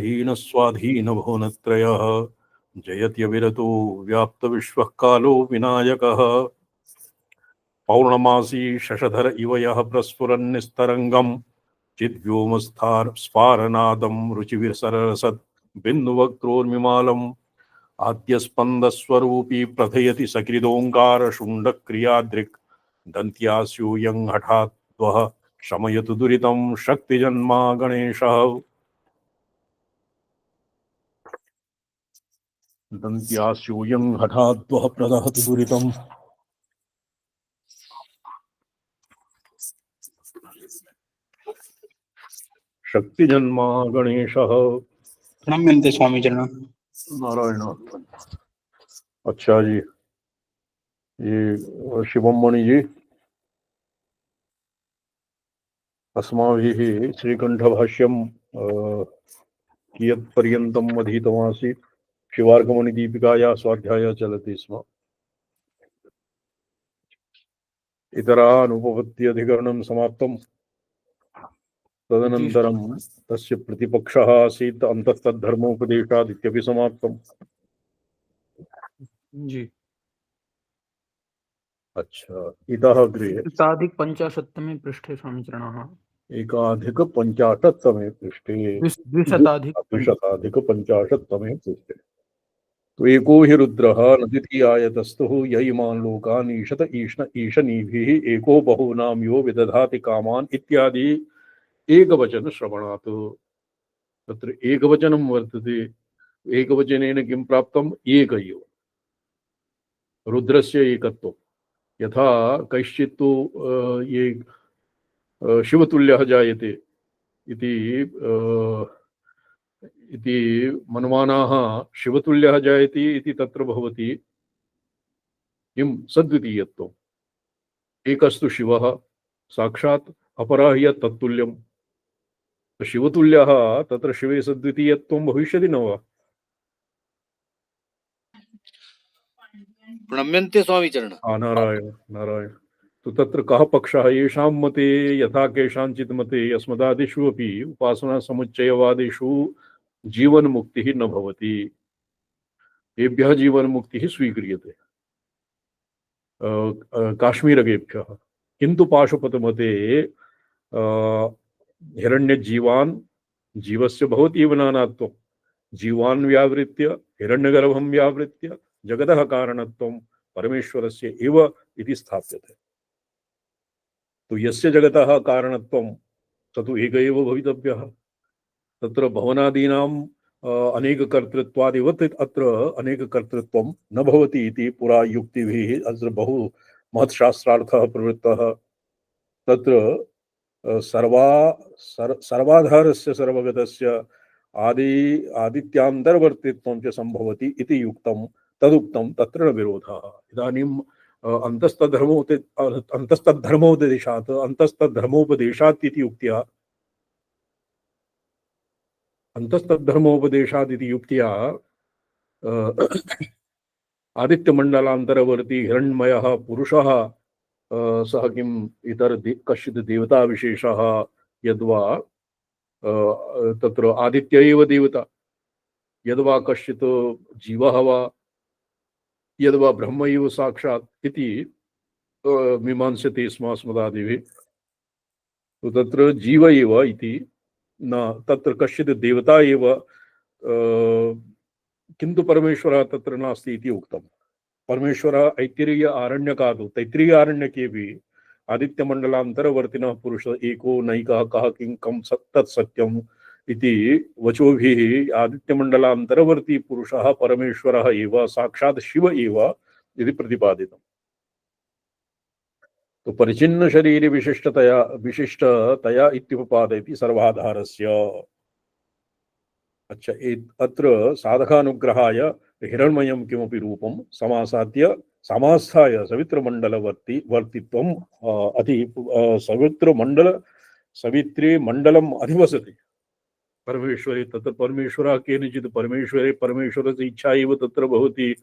हीनस्वाधीनभुवनत्रयः जयत्यविरतो व्याप्तविश्वः कालो विनायकः पौर्णमासी शशधर इव यः प्रस्फुरन्निस्तरङ्गम् चिद्व्योमस्फारनादं रुचिविसरसत् बिन्दुवक्त्रोर्मिमालम् आद्यस्पन्दस्वरूपी प्रथयति सकृदोङ्कारशुण्डक्रियादृक् दन्त्यास्यूयं हठाद्वः शमयतु दुरितं शक्तिजन्मा गणेशः दन्त्यास्यूयं हठाद्वः प्रदहतु दुरितं शक्तिजन्मा गणेशः। प्रणम्यन्ते स्वामी चरण। नारायण। अच्छा जी, ये शिवम मणि जी, अस्माभिः श्रीकण्ठभाष्यं कियत्पर्यन्तम् अधीतमासीत्। शिवार्कमणिदीपिकायाः स्वाध्यायः चलति स्म। इतरानुपपत्त्यधिकरणं समाप्तं। तदनन्तरं तस्य प्रतिपक्षः आसीत् अन्तस्तद्धर्मोपदेशात् इत्यपि समाप्तम्। जी। अच्छा, इतः अग्रे एकाधिक 50तमे पृष्ठे स्वामी चरणः। एकाधिक 50तमे पृष्ठे, 250 पृष्ठे। तो एको हि रुद्रः न द्वितीयायतस्तुः य इमान् लोकान् ईशत ईशनीभिः एको बहूनां यो विदधाति कामान् इत्यादि एकवचन श्रवणात्। तत्र एकवचनं वर्तते। एकवचनेन किं प्राप्तम्? एक एव। रुद्रस्य एकत्वं। यथा कैश्चित् तु ये शिवतुल्यः जायते इति मन्वानाः शिवतुल्यः जायते इति तत्र भवति किं सद्वितीयत्वम्। एकस्तु शिवः साक्षात्, अपरः यत् तत्तुल्यं। शिवतुल्यः तत्र शिवे सद्वितीयत्वं भविष्यति न वा? प्रणम्यन्ते स्वामी चरण। नारायण नारायण। तो तत्र कः पक्षः? येषां मते यथा केषाञ्चित् मते अस्मदादिषु अपि उपासना समुच्चयवादेषु जीवन्मुक्तिः न भवति। तेभ्यः जीवन्मुक्तिः स्वीक्रियते काश्मीरकेभ्यः। किन्तु पाशुपतमते हिरण्यजीवान् जीवस्य भवतीव नानात्वं। जीवान् व्यावृत्य हिरण्यगर्भं व्यावृत्य जगतः कारणत्वं परमेश्वरस्य एव इति स्थाप्यते। तो यस्य जगतः कारणत्वं स तु एक एव भवितव्यः। तत्र भवनादीनां अनेककर्तृत्वादिवत् अत्र अनेककर्तृत्वं न भवति इति पुरा युक्तिभिः अत्र बहु महत्शास्त्रार्थः प्रवृत्तः। तत्र सर्वाधारस्य सर्वगतस्य आदित्यान्तर्वर्तित्वं च सम्भवति इति युक्तं। तदुक्तं तत्र न विरोधः। इदानीम् अन्तस्तद्धर्मोपदेशात् इति युक्त्या आदित्यमण्डलान्तरवर्ती हिरण्मयः पुरुषः सः किम् इतर कश्चित् देवताविशेषः यद्वा तत्र आदित्य एव देवता, यद्वा कश्चित् जीवः वा, यद्वा ब्रह्म एव साक्षात् इति मीमांस्यते स्म अस्मदादिभिः। तो तत्र जीव एव इति न, तत्र कश्चित् देवता एव किन्तु परमेश्वरः तत्र नास्ति इति उक्तम्। परमेश्वरः ऐत्तिरीय आरण्यकादौ तैत्तिरीयारण्यकेऽपि आदित्यमण्डलान्तरवर्तिनः पुरुष एको नैकः कः किं कं तत्सत्यम् इति वचोभिः आदित्यमण्डलान्तरवर्ती पुरुषः परमेश्वरः एव साक्षात् शिव एव इति प्रतिपादितम्। तो परिचिन्न शरीर विशिष्टतया इत्युपपादयति सर्वाधारस्य। अच्छा, अत्र साधकानुग्रहाय हिरण्मयं किमपि रूपं समास्थाय सवित्रमण्डलवर्तित्वम् सवित्रे मण्डलम् अधिवसति परमेश्वरे। तत्र परमेश्वरः केनचित् परमेश्वरस्य इच्छा एव तत्र भवति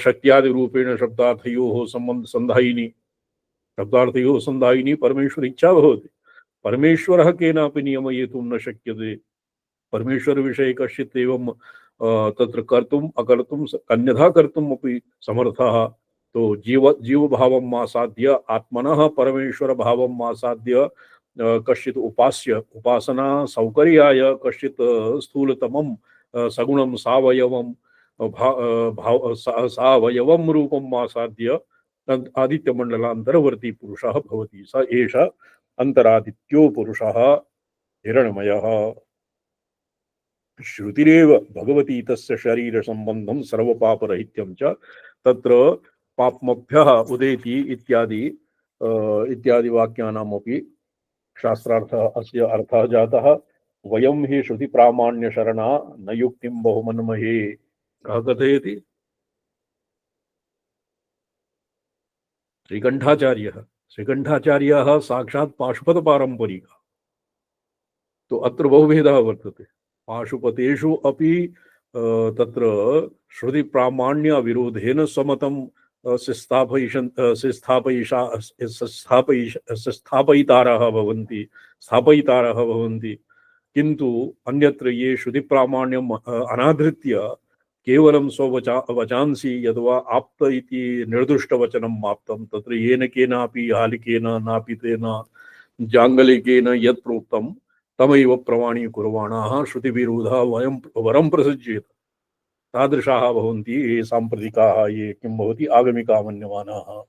शक्त्यादिरूपेण शब्दार्थयोः संधायिनी परमेश्वर इच्छा भवति। परमेश्वरः केनापि नियमयितुं न शक्यते। परमेश्वर विषये कश्चित् एवं तत्र कर्तुम् अकर्तुम् अन्यथा कर्तुम् अपि समर्थः। तो जीव भावम् आसाद्य आत्मनः परमेश्वर भावम् आसाद्य कश्चित् उपासना सौकर्याय कश्चित् स्थूलतमं सगुणं सावयवं सावयवं रूपम् आसाद्य आदित्यमण्डलान्तरवर्ती पुरुषः भवति। स एष अन्तरादित्यो पुरुषः हिरण्मयः। श्रुतिरेव भगवती तस्य शरीर संबंधं सर्वपापरहित्यं च तत्र पाप्मभ्यः उदेति इत्यादि इत्यादि वाक्यानामपि शास्त्रार्थः अस्य अर्थः जातः। वयं हि श्रुति प्रामाण्य शरणा न युक्तिं बहुमन्महे। कः कथयति? श्रीकण्ठाचार्यः। श्रीकण्ठाचार्यः साक्षात् पाशुपत पारंपरिकः। तो अत्र बहुभेदः वर्तते। पाशुपतेषु अपि तत्र श्रुति प्रामाण्य विरोधेन समतं स्थापयितारः भवन्ति। किन्तु अन्यत्र ये श्रुति प्रामाण्यम् अनाधृत्य केवलं वचांसि यद्वा आप्त इति निर्दुष्टवचनम् आप्तं तत्र येन केनापि हालिकेन नापितेन जाङ्गलिकेन यत् प्रोक्तं तमैव प्रमाणीकुर्वाणाः श्रुतिविरोधः वरं प्रसज्येत तादृशाः भवन्ति ये साम्प्रतिकाः, ये किं भवति आगमिका मन्यमानाः।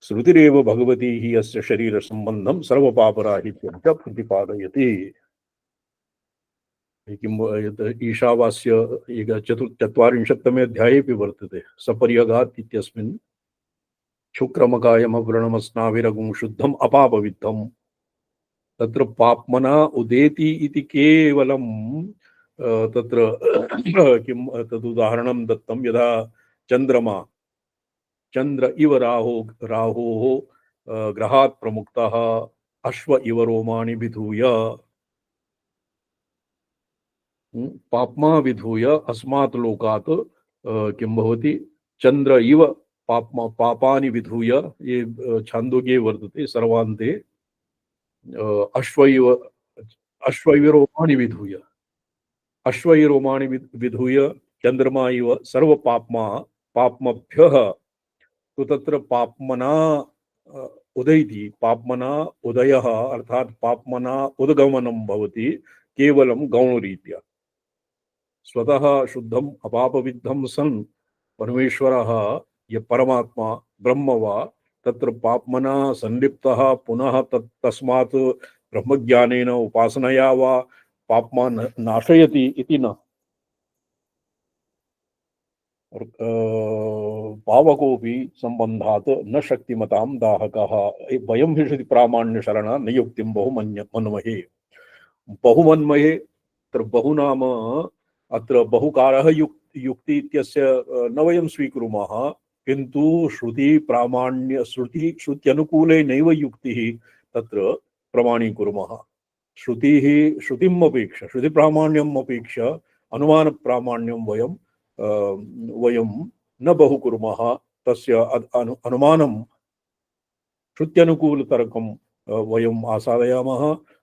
श्रुतिरेव भगवती हि अस्य शरीर संबंधं सर्वपापराहित्यं च प्रतिपादयति। ईशावास्य 44तमे अध्यायेऽपि वर्तते। सपर्यगात् इत्यस्मिन् शुक्रमकायमव्रणमस्नाभिरगुं शुद्धम् अपापविद्धम्। तत्र पाप्मना उदेति इति केवलं तत्र किं तदुदाहरणं दत्तं। यदा चंद्रमा चंद्र इव राहोः ग्रहात् प्रमुक्तः अश्व इव रोमाणि विधूय पाप्मा विधूय अस्मात् लोकात् किं भवति चंद्र इव पापानि विधूय, ये छान्दोग्ये वर्तते सर्वान्ते। अश्वैरोमाणि विधूय चंद्रमा इव सर्व पाप्मभ्यः। तो तत्र पाप्मना उदयति, पाप्मना उदयः अर्थात पाप्मना उद्गमनं भवति केवलं गौणरीत्या। स्वतः शुद्धम अपापविद्धं सन् परमेश्वरः य परमात्मा ब्रह्म वा तत्र पाप्मना संलिप्तः पुनः तस्मात् ब्रह्मज्ञानेन उपासनया वा पाप्मा नाशयति इति न। पावकोऽपि संबंधात् न शक्तिमतां दाहकः। वयं हि श्रुति प्रामाण्य शरणा न युक्तिं बहुमन्महे। बहुमन्महे अत्र बहु नाम अत्र बहुकारः युक्ति इत्यस्य न वयं स्वीकुर्मः, किन्तु श्रुति प्रामाण्य श्रुत्यनुकूले नैव युक्तिः तत्र प्रमाणीकुर्मः। श्रुतिम् अपेक्ष्य श्रुति प्रामाण्यम् अपेक्ष्य अनुमान प्रामाण्यं वयं न बहु कुर्मः। तस्य अनुमानं श्रुत्यनुकूलतर्कं वयम् आसादयामः,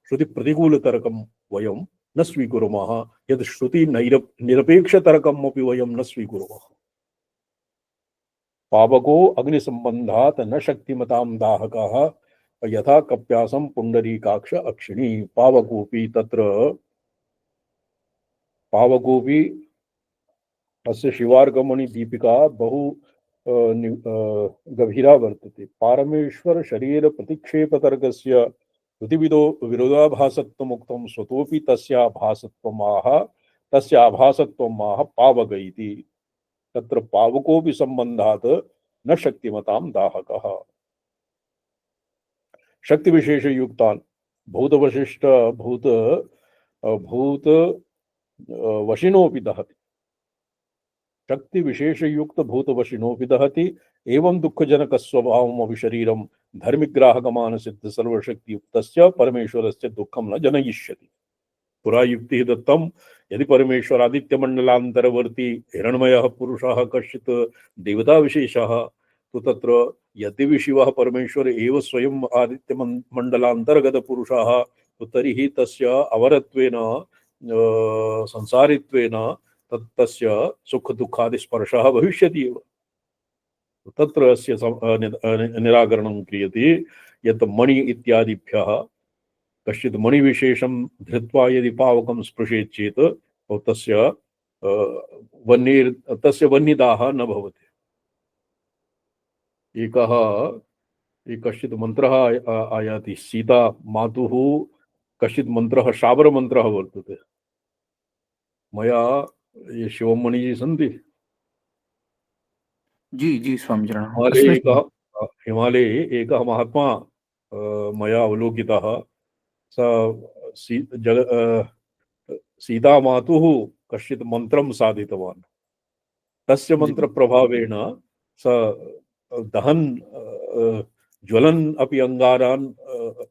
श्रुति प्रतिकूलतर्कं वयं न स्वीकुर्मः। यद् श्रुति निरपेक्षतर्कम् अपि वयं न स्वीकुर्मः। पावको अग्निसंबंधात् न शक्तिमतां दाहकः यथा कप्यासं पुंडरीकाक्ष अक्षिणी। पावकोऽपि अस्य शिवार्कमणि दीपिका बहु गभीरा वर्तते। पारमेश्वर शरीर प्रतिक्षेप तर्कस्य श्रुतिविदो विरोधाभासत्वमुक्तं स्वतोपि तस्य आभासत्वमाह पावक इति। तत्र पावकोऽपि संबंधात् न शक्तिमतां दाहकः। शक्ति विशेष युक्तान् भूतवशिष्ठ भूत वशिनोऽपि दहति। शक्ति विशेष युक्त भूतवशिनोऽपि दहति। एवं दुःखजनक स्वभावमपि शरीरं धर्मिग्राहकमान सिद्ध सर्वशक्ति युक्तस्य परमेश्वरस्य दुःखं न जनयिष्यति। पुरा युक्तिः दत्तं। यदि परमेश्वर आदित्यमण्डलान्तरवर्ती हिरण्मयः पुरुषः कश्चित् देवता विशेषः, तो तत्र यद्यपि शिवः परमेश्वर एव स्वयं आदित्यमण्डलान्तर्गत पुरुषः तो तर्हि तस्य अवरत्वेन संसारित्वेन तस्य सुख दुःखादि स्पर्शः भविष्यति एव। तत्र अस्य निराकरणं क्रियते यत् मणि इत्यादिभ्यः कश्चित् मणिविशेषं धृत्वा यदि पावकं स्पृशेत् चेत् तस्य तस्य वह्निदाहः न भवति। एकः कश्चित् मन्त्रः आयाति सीता मातुः कश्चित् मन्त्रः शाबरमन्त्रः वर्तते। मया ये शिवमणिजी सन्ति जी जी स्वामीचरण हिमालये एकः महात्मा मया अवलोकितः। सीता मातुः कश्चित् मन्त्रं साधितवान्। तस्य मन्त्रप्रभावेण स दहन् ज्वलन् अपि अंगारान्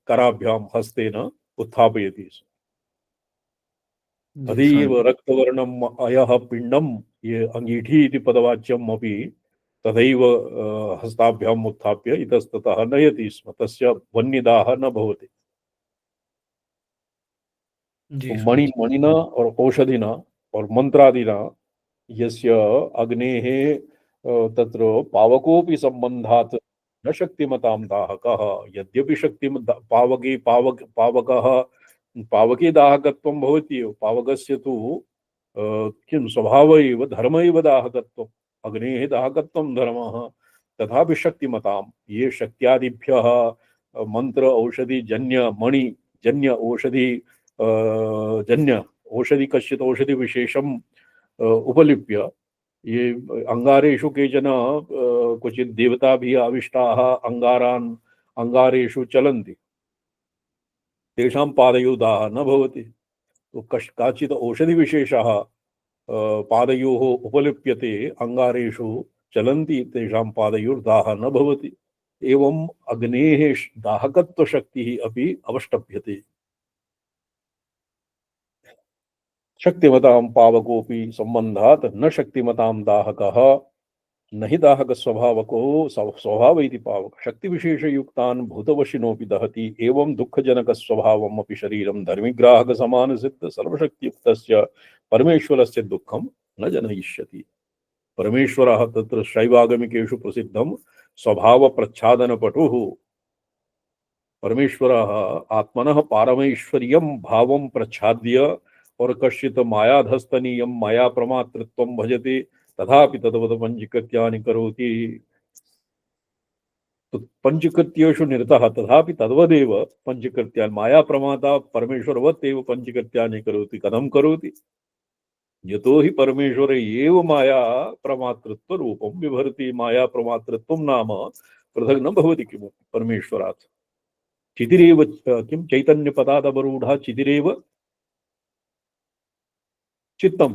कराभ्यां हस्तेन उत्थापयति। तदेव रक्तवर्णम् अयः पिण्डं ये अंगीठी इति पदवाच्यम् अपि तदैव हस्ताभ्याम् उत्थाप्य इतस्ततः नयति स्म। तस्य वह्निदाहः न भवति। मणिना और औषधिना और मंत्रादिना यस्य अग्नेः तत्र पावकोऽपि सम्बन्धात् न शक्तिमतां दाहकः। यद्यपि पावकः पावके दाहकत्वं भवति एव। पावकस्य तु किं स्वभाव एव धर्म एव दाहकत्वम्। अग्नेः दाहकत्वं धर्मः। तथापि शक्तिमतां ये शक्त्यादिभ्यः मंत्र औषधि जन्य मणि जन्य औषधि जन्य औषधि कश्चित् औषधि विशेषम् उपलिप्य ये अंगारेषु केचन क्वचित् देवताभिः आविष्टाः अंगारेषु चलन्ति। तेषां पादयोः दाहः न भवति। तो काचित् औषधिविशेषः पादयोः उपलिप्यते अंगारेषु चलन्ति तेषां पादयोर्दाहः न भवति। एवं अग्नेः दाहकत्वशक्तिः अपि अवष्टभ्यते। शक्तिमतां पावकोऽपि सम्बन्धात् न शक्तिमतां दाहकः न हि दाहक स्वभावको स्वभाव इति पावक। शक्ति विशेष युक्तान् भूतवशिनोऽपि दहति। एवं दुःखजनक स्वभावम् अपि शरीरं धर्मिग्राहक समान सिद्ध सर्वशक्ति युक्तस्य परमेश्वरस्य दुःखं न जनयिष्यति। परमेश्वरः तत्र शैवागमिकेषु प्रसिद्धं स्वभाव प्रच्छादन पटुः। परमेश्वरः आत्मनः पारमैश्वर्यं भावं प्रच्छाद्य और कश्चित् मायाधस्तनीयं माया प्रमातृत्वं भजते तथापि तद्वत् पंचकृत्यानि करोति। तो पंचकृत्येषु निरतः तथापि तद्वदेव पंचकृत्यानि माया प्रमाता परमेश्वरवत् एव पंचकृत्यानि करोति। कथं करोति? यतो हि परमेश्वर एव माया प्रमातृत्व रूपं विभर्ति। माया प्रमातृत्वं नाम पृथक् न भवति किमपि परमेश्वरात्। चितिरेव किं चैतन्यपदादवरूढा चितिरेव चित्तम।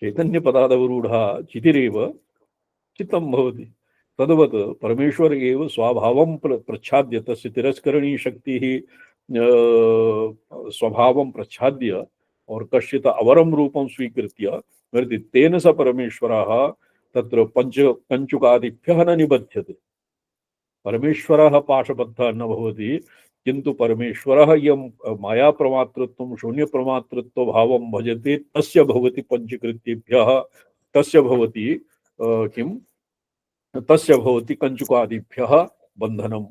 चैतन्यपदादवरूढा चितिरेव चित्तं भवति। तद्वत् परमेश्वर एव स्वभावं प्रच्छाद्य तस्य तिरस्करणी शक्तिः स्वभावं प्रच्छाद्य और कश्चित् अवरं रूपं स्वीकृत्य वर्ति। तेन स परमेश्वरः तत्र कंचुकादिभ्यः न निबध्यते। परमेश्वरः पाशबद्धः न भवति। किंतु परमेश्वरः यं माया प्रमातृत्वं शून्य प्रमातृत्व भावं भजते तस्य भवति पंचकृत्येभ्यः तस्य भवति किं तस्य भवति कंचुकादिभ्यः बंधनम्।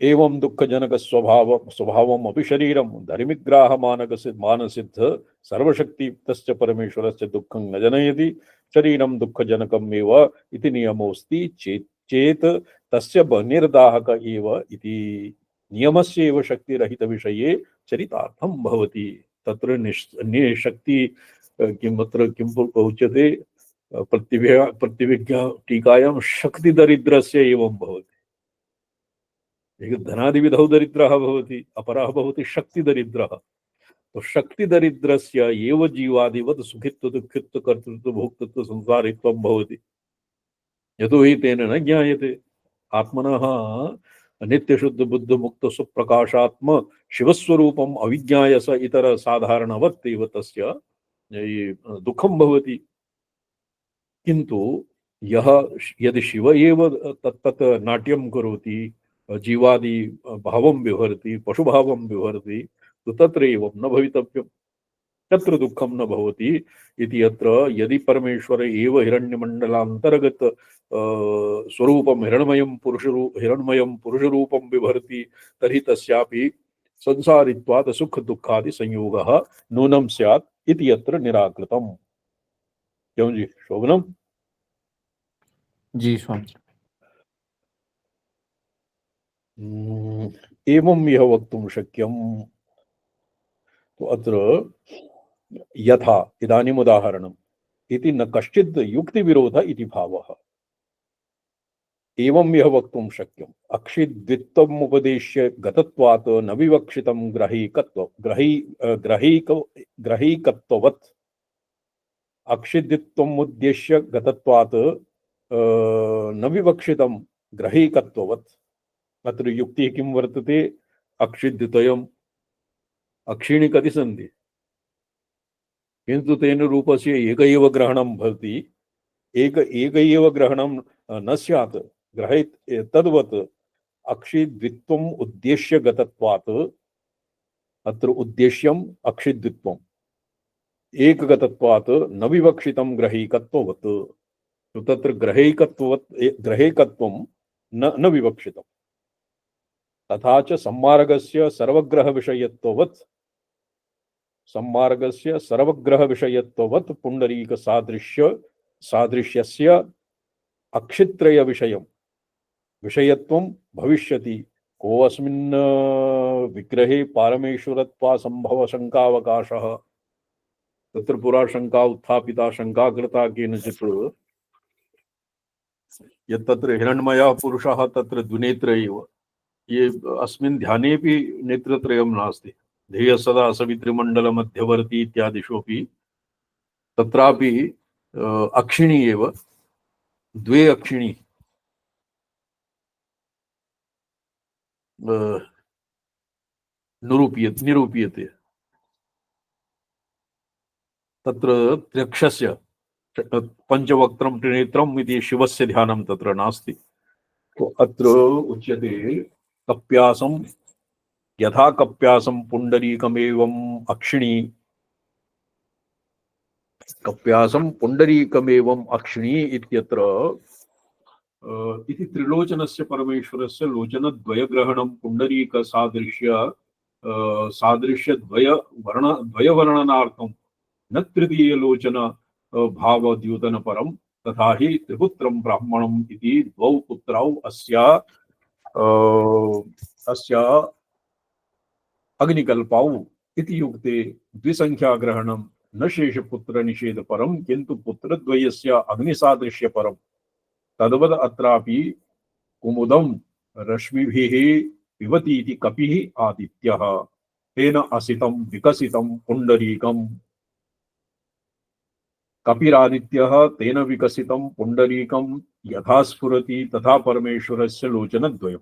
एवं दुःखजनक स्वभावम् अपि शरीरं धर्मिग्राह मानसिद्ध सर्वशक्ति तस्य परमेश्वरस्य दुःखं न जनयति। शरीरं दुःखजनकम् एव इति नियमोऽस्ति चेत् तस्य निर्दाहक एव इति नियमस्य एव शक्तिरहित विषये चरितार्थं भवति। तत्र निशक्ति किमत्र किं उच्यते प्रतिविज्ञा टीकायां शक्ति दरिद्रस्य एवं भवति। एक धनादिविधौ दरिद्रः भवति अपरः भवति शक्ति दरिद्रः। तो शक्ति दरिद्रस्य एव जीवादिवत् सुखित्व दुःखित्व कर्तृत्व भोक्तृत्व संसारित्वं भवति। यतो हि तेन न ज्ञायते। आत्मनः नित्य शुद्ध बुद्ध मुक्त सुप्रकाशात्म शिवस्वरूपम् अविज्ञाय स इतर साधारणवत् एव तस्य दुःखं भवति। किंतु यह यदि शिव एव तत्तत् नाट्यं करोति, जीवादि भावं विहरति, पशुभावं विहरति, तो तत्र एवं न भवितव्यम्, तत्र दुःखं न भवति इति। अत्र यदि परमेश्वर एव हिरण्यमण्डलान्तर्गत स्वरूपं हिरण्मयं पुरुषरूपं बिभर्ति, तर्हि तस्यापि संसारित्वात् सुख दुःखादि संयोगः नूनं स्यात् इति अत्र निराकृतम्। क्यों जी शोभनम? जी स्वामी। एवं यह वक्तुं शक्यम्। तो अत्र यथा इदानीम् उदाहरणम् इति न कश्चित् युक्तिविरोध इति भावः। एवं यह वक्तुं शक्यम् अक्षिद्वित्वम् उपदेश्य गतत्वात् न विवक्षितं ग्रहीकत्ववत्। अक्षिद्वित्वम् उद्देश्य गतत्वात् न विवक्षितं ग्रहीकत्ववत्। अत्र युक्तिः किं वर्तते? अक्षिद्वितयम् अक्षीणि कति सन्ति, किन्तु तेन रूपस्य एक एव ग्रहणं भवति। एक एव ग्रहणं न स्यात् ग्रहे तद्वत् अक्षिद्वित्वम् उद्देश्य गतत्वात् अत्र उद्देश्यम् अक्षिद्वित्वम् एक गतत्वात् न विवक्षितं ग्रहीकत्ववत्। तो तत्र ग्रहीकत्वं न विवक्षितम्। तथा च सम्मार्गस्य सर्वग्रह विषयत्ववत्, सम्मार्गस्य सर्वग्रह विषयत्ववत् पुंडरीक सादृश्यस्य अक्षित्रय विषयत्वं भविष्यति। को अस्मिन् विग्रहे पारमेश्वरत्वा संभव शंकावकाशः। तत्र पुरा शंका उत्थापिता, शंका कृता केनचित् यत् तत्र हिरण्मयः पुरुषः तत्र द्विनेत्र एव। ये अस्मिन् ध्यानेपि नेत्रत्रयं नास्ति। ध्येय सदा सवितृमण्डल मध्यवर्ती इत्यादिषुपि तत्रापि अक्षिणी एव, द्वे अक्षिणी निरूप्यते। तत्र त्र्यक्षस्य पंचवक्त्रं त्रिनेत्रम् इति शिवस्य ध्यानं तत्र नास्ति। तो अत्र उच्यते कप्यासं यथा कप्यासं पुंडरीकमेवं अक्षिणी, कप्यासं पुंडरीकमेवं अक्षिणी इत्यत्र इति त्रिलोचनस्य परमेश्वरस्य लोचनद्वयग्रहणं पुंडरीक सादृश्यद्वयवर्णनार्थं न तृतीयलोचन भावद्योतन परम। तथा हि त्रिपुत्रं ब्राह्मणम् इति द्वौ पुत्रौ अस्या अग्निकल्पौ इति युक्ते द्विसंख्याग्रहणं न शेषपुत्र निषेध परम, किंतु पुत्रद्वयस्य अग्निसादृश्य परम। तद्वद अत्रापि कुमुदं रश्मिभिः पिबति इति कपिः आदित्यः, तेन असितं विकसितं पुंडरीकम्। कपिरादित्यः तेन विकसितं पुंडरीकं यथा स्फुरति तथा परमेश्वरस्य लोचनद्वयम्।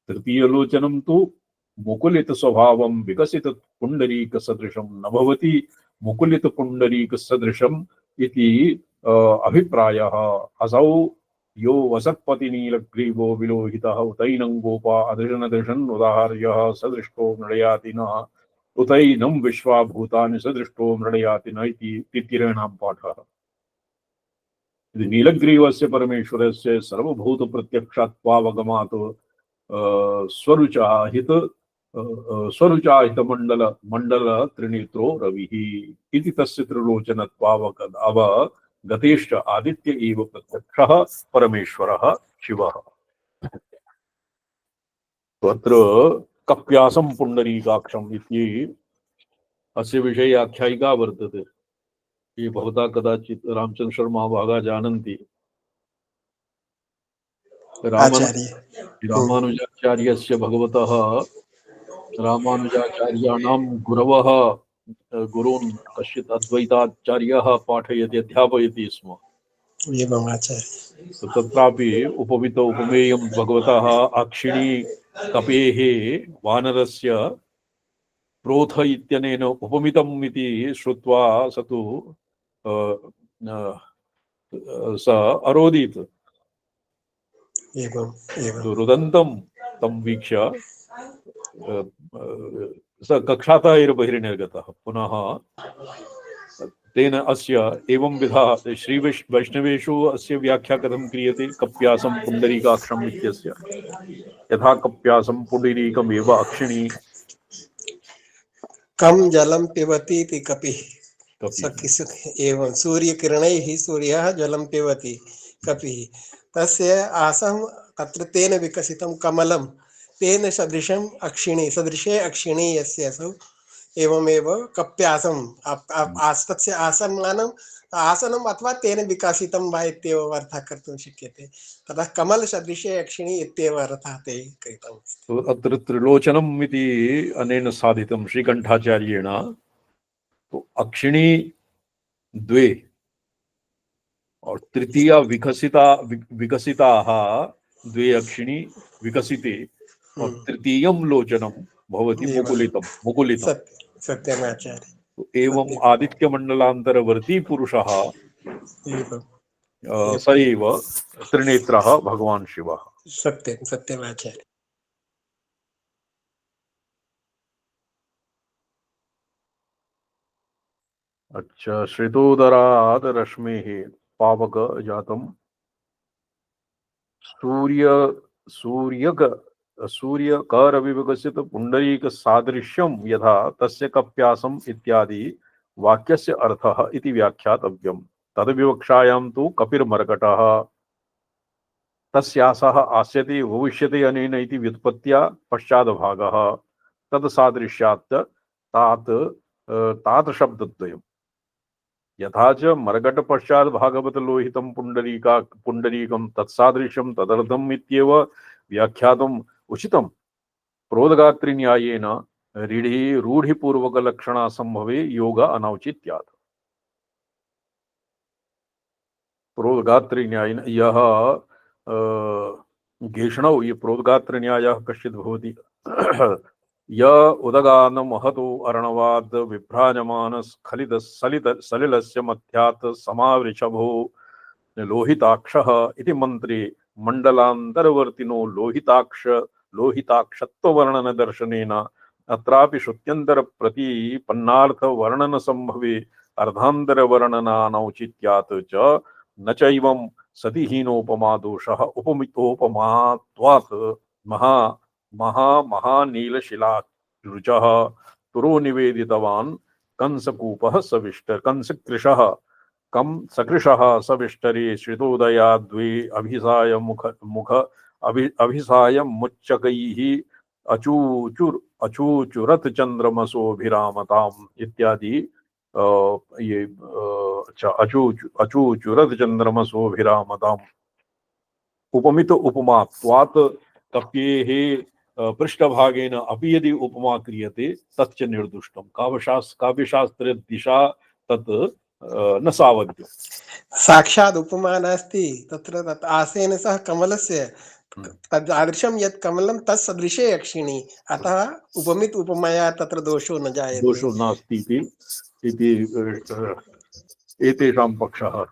तृतीयलोचनं तु मुकुलित स्वभावं विकसित पुंडरीक सदृशं न भवति, मुकुलित पुंडरीक सदृशम् इति अभिप्रायः। असौ यो वसत्पति नीलग्रीवो विलोहितः उतैनं गोपा अदृशन् उदाहर्यः सदृष्टो मृडयाति न, उतैनं विश्वाभूतानि सदृष्टो मृडयाति न इति तिथिरेणां पाठः। नीलग्रीवस्य परमेश्वरस्य सर्वभूत प्रत्यक्षात्वावगमात् स्वरुचाहित मंडल त्रिनेत्रो रविः इति तस्य त्रिलोचनत्वावगतेश्च आदित्य एव प्रत्यक्षः परमेश्वरः शिवः। तत्र कप्यासं पुंडरीकाक्षम् इति अस्य विषये आख्यायिका वर्तते। ये भवता कदाचित् रामचंद्र शर्मा भागा जानन्ति। रामानुजाचार्यस्य भगवतः रामानुजाचार्याणां गुरवः गुरून् कश्चित् अद्वैताचार्यः पाठयति, अध्यापयति स्म। तो तत्रापि उपमित उपमेयं भगवतः अक्षिणी कपेः वानरस्य प्रोथ इत्यनेन उपमितम् इति श्रुत्वा स तु स अरोदीत्। एवं एवं तो रुदन्तं तं वीक्ष्य स कक्षातः एव बहिर्निर्गतः। पुनः तेन अस्य एवं विधा श्री वैष्णवेषु अस्य व्याख्या कथं क्रियते? कप्यासं पुण्डरीकाक्षम् इत्यस्य यथा कप्यासं पुण्डरीकमेव अक्षिणी कम जलम पिबती इति कपिः कपि। एवं सूर्यकिरणैः सूर्यः जलं पिबति कपिः तस्य आसं तत्र तेन विकसितं कमलं तेन सदृशम् अक्षिणी सदृशे अक्षिणी यस्य असौ एवमेव कप्यासम् तस्य आसमानम् आसनम् अथवा तेन विकसितं वा इत्येव अर्थः कर्तुं शक्यते। ततः कमलसदृशे अक्षिणी इत्येव अर्थः ते कृतम्। तो अत्र त्रिलोचनम् इति अनेन साधितं श्रीकण्ठाचार्येण। तो अक्षिणी द्वे और तृतीया विकसिताः द्वे अक्षिणी विकसिते और तृतीयं लोचनं भवति मुकुलितं। सत्यमाचार्य। तो एवं आदित्यमण्डलान्तरवर्ती पुरुषः स एव त्रिनेत्रः भगवान् शिवः। सत्यमाचार्य। अच्छा, श्रितोदरात् रश्मेः पावक जातं सूर्यकरविविकसित पुण्डरीक सादृश्यं यथा तस्य कप्यासम् इत्यादि वाक्यस्य अर्थः इति व्याख्यातव्यम्। तद्विवक्षायां तु कपिर्मर्कटः तस्यासः आस्यते भविष्यति अनेन इति व्युत्पत्त्या पश्चाद्भागः तत्सादृश्यात् तात शब्दद्वयम्। यथा च मरकट पश्चात् भागवत लोहितं पुण्डरीकं तत्सादृश्यं तदर्थम् इत्येव व्याख्यातुम् उचितम्। प्रोदगात्री न्यायेन रूढ़िपूर्वक लक्षणा संभवे योग अनौचित्यात्। प्रोदगात्री न्यायेन यह घेषणौ ये प्रोदगात्री न्यायः कश्चित् भवति य उदगान महतो अर्णवाद विभ्राजमान स्खलित सलित सलिलस्य मध्यात् समावृषभो लोहिताक्षः इति मंत्रे मंडलांतरवर्तिनो लोहिताक्षत्व वर्णन दर्शनेन अत्रापि श्रुत्यंतर प्रतिपन्नार्थ वर्णन संभवे अर्धांतर वर्णनानौचित्यात् च न चैवं सति हीनोपमा दोषः उपमितोपमात्वात् महानीलशिलारुचः तुरो निवेदितवान् कंसकूपः कंसकृशः सविष्टरे श्रितोदया द्वे अभिसाय मुख अभिसाय मुच्चकैः अचूचुरत चंद्रमसोभिरामताम् इत्यादि ये अच्छा अचूचुरत चंद्रमसोभिरामताम् उपमित उपमात्वात् कप्येः पृष्ठभागेन अपि यदि उपमा क्रियते तच्च निर्दुष्टं काव्यशास्त्र दिशा तत् न सावध्यम्। साक्षात् उपमा नास्ति तत्र तत् आसेन सह कमलस्य तदादृशं यत् कमलं तत्सदृशे अक्षिणी अतः उपमित उपमाया तत्र दोषो न जायते। दोषो नास्ति इति एतेषां पक्षः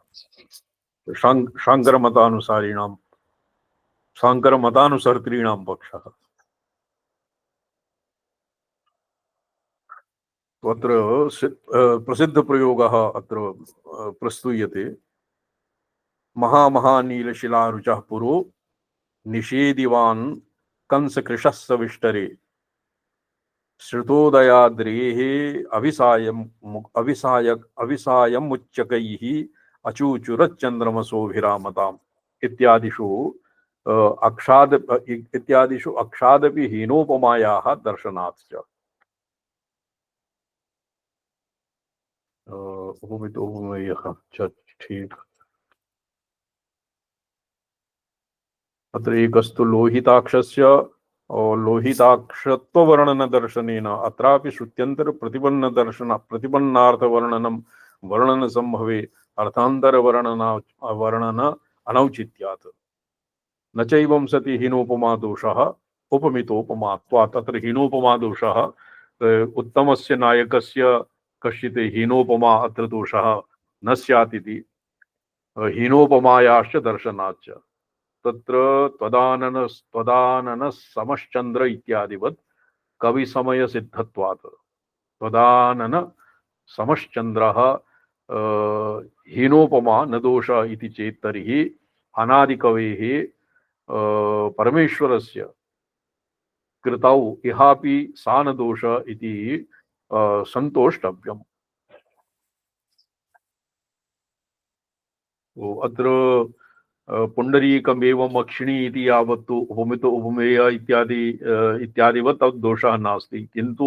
शाङ्करमतानुसारिणां पक्षः। अत्र प्रसिद्धप्रयोगः अत्र प्रस्तूयते। महानीलशिलारुचः पुरो निषेदिवान् कंसकृशः सविष्टरे श्रुतोदयाद्रेः अभिसायमुच्चकैः अचूचुरच्चन्द्रमसोभिरामताम् इत्यादिषु अक्षादपि हीनोपमायाः दर्शनात् च। उपमितोपमेयः च ठीक। अत्र एकस्तु लोहिताक्षस्य लोहिताक्षत्ववर्णनदर्शनेन अत्रापि श्रुत्यन्तर प्रतिपन्नार्थवर्णनं वर्णन संभवे अर्थान्तर वर्णन अनौचित्यात् न चैवं सति हीनोपमा दोषः उपमितोपमात्वात्। तत्र हीनोपमा दोषः उत्तमस्य नायकस्य कश्चित् हीनोपमा अत्र दोषः न स्यात् इति हीनोपमायाश्च दर्शनाच्च तत्र त्वदानन समश्चंद्र इत्यादिवत् कवि समय सिद्धत्वात् त्वदानन समश्चंद्रः हीनोपमा न दोष इति चेत् तर्हि अनादिकवेः परमेश्वरस्य कृतौ इहापि सा न दोष इति संतोष्टव्यम्। अत्र पुंडरीकमेवम् अक्षिणी इति यावत्तु उपमित उपमेय इत्यादिवत् तद् दोषः नास्ति, किन्तु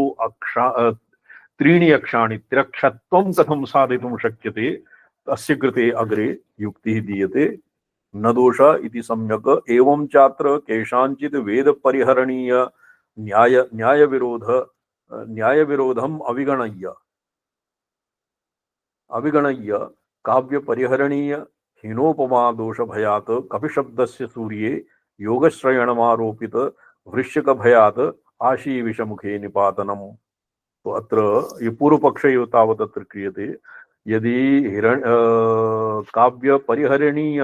त्रीणि अक्षाणि त्र्यक्षत्वं कथं साधितुं शक्यते तस्य कृते अग्रे युक्तिः दीयते। न दोष इति सम्यक् एवं चात्र केषाञ्चित् वेद परिहरणीय न्यायविरोधम् अविगणय्य काव्य परिहरणीय हीनोपमा दोष भयात् कपिशब्दस्य सूर्ये योगश्रयणमारोपित वृश्चिक भयात् आशीविषमुखे निपातनम्। तो अत्र ये पूर्व पक्ष एव तावत् अत्र क्रियते। यदि काव्य परिहरणीय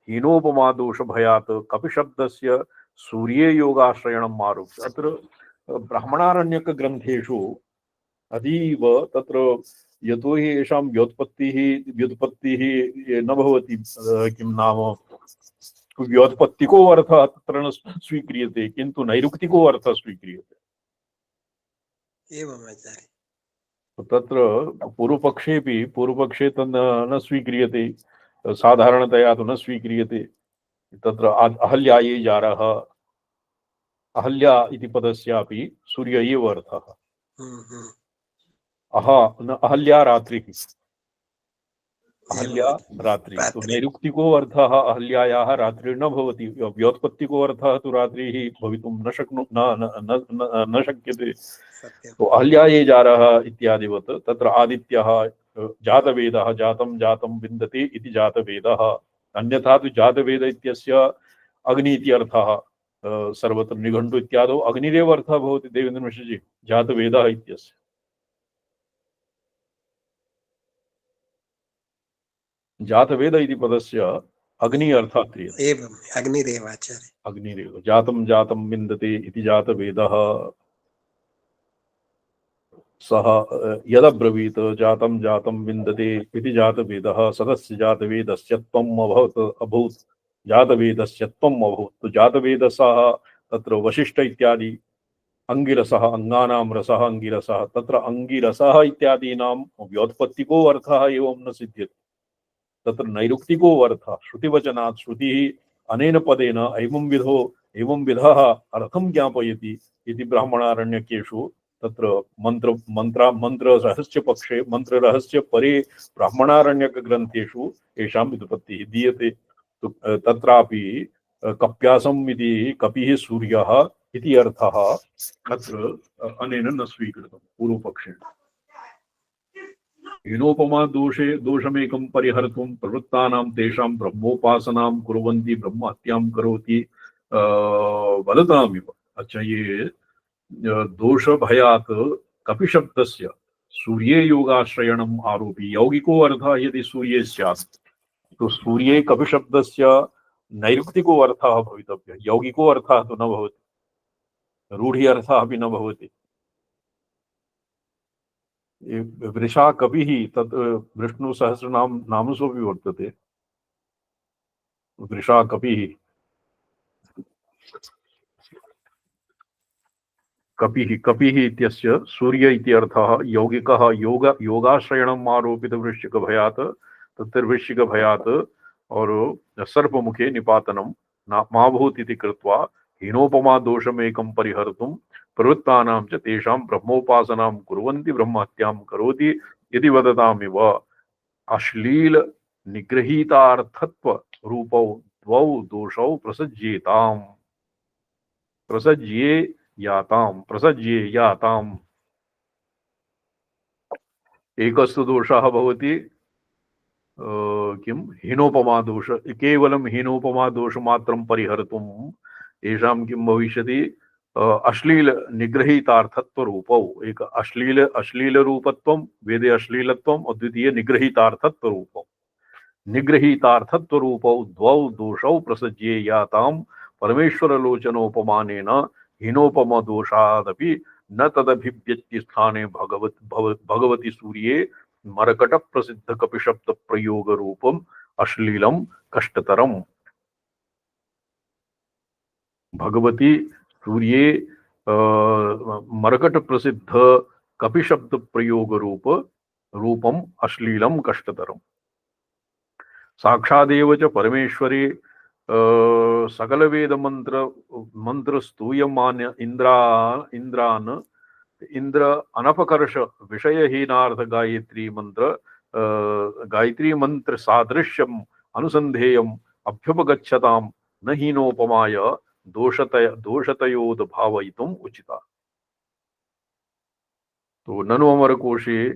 हीनोपमा दोष भयात् कपिशब्दस्य सूर्ये योगाश्रयणम् आरोप्य, अत्र ब्राह्मणारण्यक ग्रन्थेषु अतीव तत्र यतोहि येषां व्युत्पत्तिः न भवति, किं नाम व्युत्पत्तिको अर्थः तत्र न स्वीक्रियते, किन्तु नैरुक्तिको अर्थः स्वीक्रियते। एवम् आचार्य। तत्र पूर्वपक्षे तन्न न स्वीक्रियते, साधारणतया तु न स्वीक्रियते। तत्र अहल्यायै जारः, अहल्या इति पदस्यापि सूर्य एव अर्थः। अहल्या रात्रिः, अहल्या रात्रिः, तो नैरुक्तिको अर्थः अहल्यायाः रात्रिः न भवति, व्योत्पत्तिको अर्थः तु रात्रिः भवितुं न शक्यते। तो अहल्यायै जारः इत्यादिवत् तत्र आदित्यः जातवेदः जातं जातं विन्दते इति जातवेदः। अन्यथा तु जातवेद इत्यस्य अग्नि इति अर्थः सर्वत्र निघण्टु इत्यादौ अग्निरेव अर्थः भवति देवेन्द्र मिश्रजी जातवेदः इत्यस्य। जातवेद इति पदस्य अग्नि अर्थः क्रियते। एवम् अग्निरेव आचार्य। अग्निरेव जातं जातं विन्दते इति जातवेदः। सः यदब्रवीत् जातं जातं विन्दते इति जातवेदः सदस्य जातवेदस्य त्वम् अभूत् जातवेदस्य त्वम् अभूत्। तो जातवेदसः तत्र वशिष्ठ इत्यादि अंगिरसः, अंगानां रसः अंगिरसः, तत्र अंगिरसः इत्यादीनां व्योत्पत्तिको अर्थः एवं न सिद्ध्यति, तत्र नैरुक्तिको अर्थः श्रुतिवचनात् श्रुतिः अनेन पदेन एवं विधः अर्थं ज्ञापयति इति ब्राह्मणारण्यकेषु तत्र मंत्ररहस्य पक्षे मंत्ररहस्य परे ब्राह्मणारण्यक ग्रंथेषु येषां व्युत्पत्तिः दीयते। तत्रापि कप्यासम् इति कपिः सूर्यः इति अर्थः अत्र अनेन न स्वीकृतः पूर्वपक्षेण। हीनोपमा दोषमेकं परिहर्तुं प्रवृत्तानां तेषां ब्रह्मोपासनां कुर्वन्ति ब्रह्म हत्यां करोति वदतामिव। अच्छा, ये दोष भयात् कपिशब्दस्य सूर्ये योगाश्रयणम् आरोपी यौगिको अर्थः यदि सूर्ये स्यात् तो सूर्ये कपिशब्दस्य नैरुक्तिको अर्थः भवितव्यः, यौगिको अर्थः तु न भवति, रूढि अर्थः अपि न भवति। वृषा कपिः तत् विष्णु सहस्रनाम नामसु अपि वर्तते। वृषा कपिः कपिः इत्यस्य सूर्य इति अर्थः यौगिकः योगाश्रयणम् आरोपित वृश्चिक भयात् तत्र वृश्चिक भयात् और सर्पमुखे निपातनं मा भूत् इति कृत्वा हीनोपमा दोषमेकं परिहर्तुं प्रवृत्तानां च तेषां ब्रह्मोपासनां कुर्वन्ति ब्रह्महत्यां करोति इति वदतामिव। अश्लील निगृहीतार्थत्व रूपौ द्वौ दोषौ प्रसज्येयाताम्। एकस्तु दोषः भवति किं हीनोपमा दोष, केवलं हीनोपमा दोषमात्रं परिहर्तुं येषां किं भविष्यति अश्लील निगृहीतार्थत्व रूपौ। एक अश्लील रूपत्वं वेदे अश्लीलत्वम्, अद्वितीय निगृहीतार्थत्व रूपम्। निगृहीतार्थत्वरूपौ द्वौ दोषौ प्रसज्ये यातां परमेश्वरलोचनोपमानेन हीनोपमदोषादपि न तदभिव्यक्ति स्थाने भगवति सूर्ये मरकट प्रसिद्ध कपिशब्द प्रयोग रूपम अश्लीलम कष्टतरम। भगवती सूर्ये मरकट प्रसिद्ध कपिशब्द प्रयोग रूपम अश्लीलम कष्टतरम। साक्षादेव च परमेश्वरे सकल वेद मंत्र स्तूयमान इंद्र अनपकर्ष विषयहीनार्थ गायत्री मंत्र सादृश्यम अनुसंधेयम अभ्युपगच्छताम न हीनोपमाय दोषतयोद भावयितुम उचिता। तो ननु अमरकोशे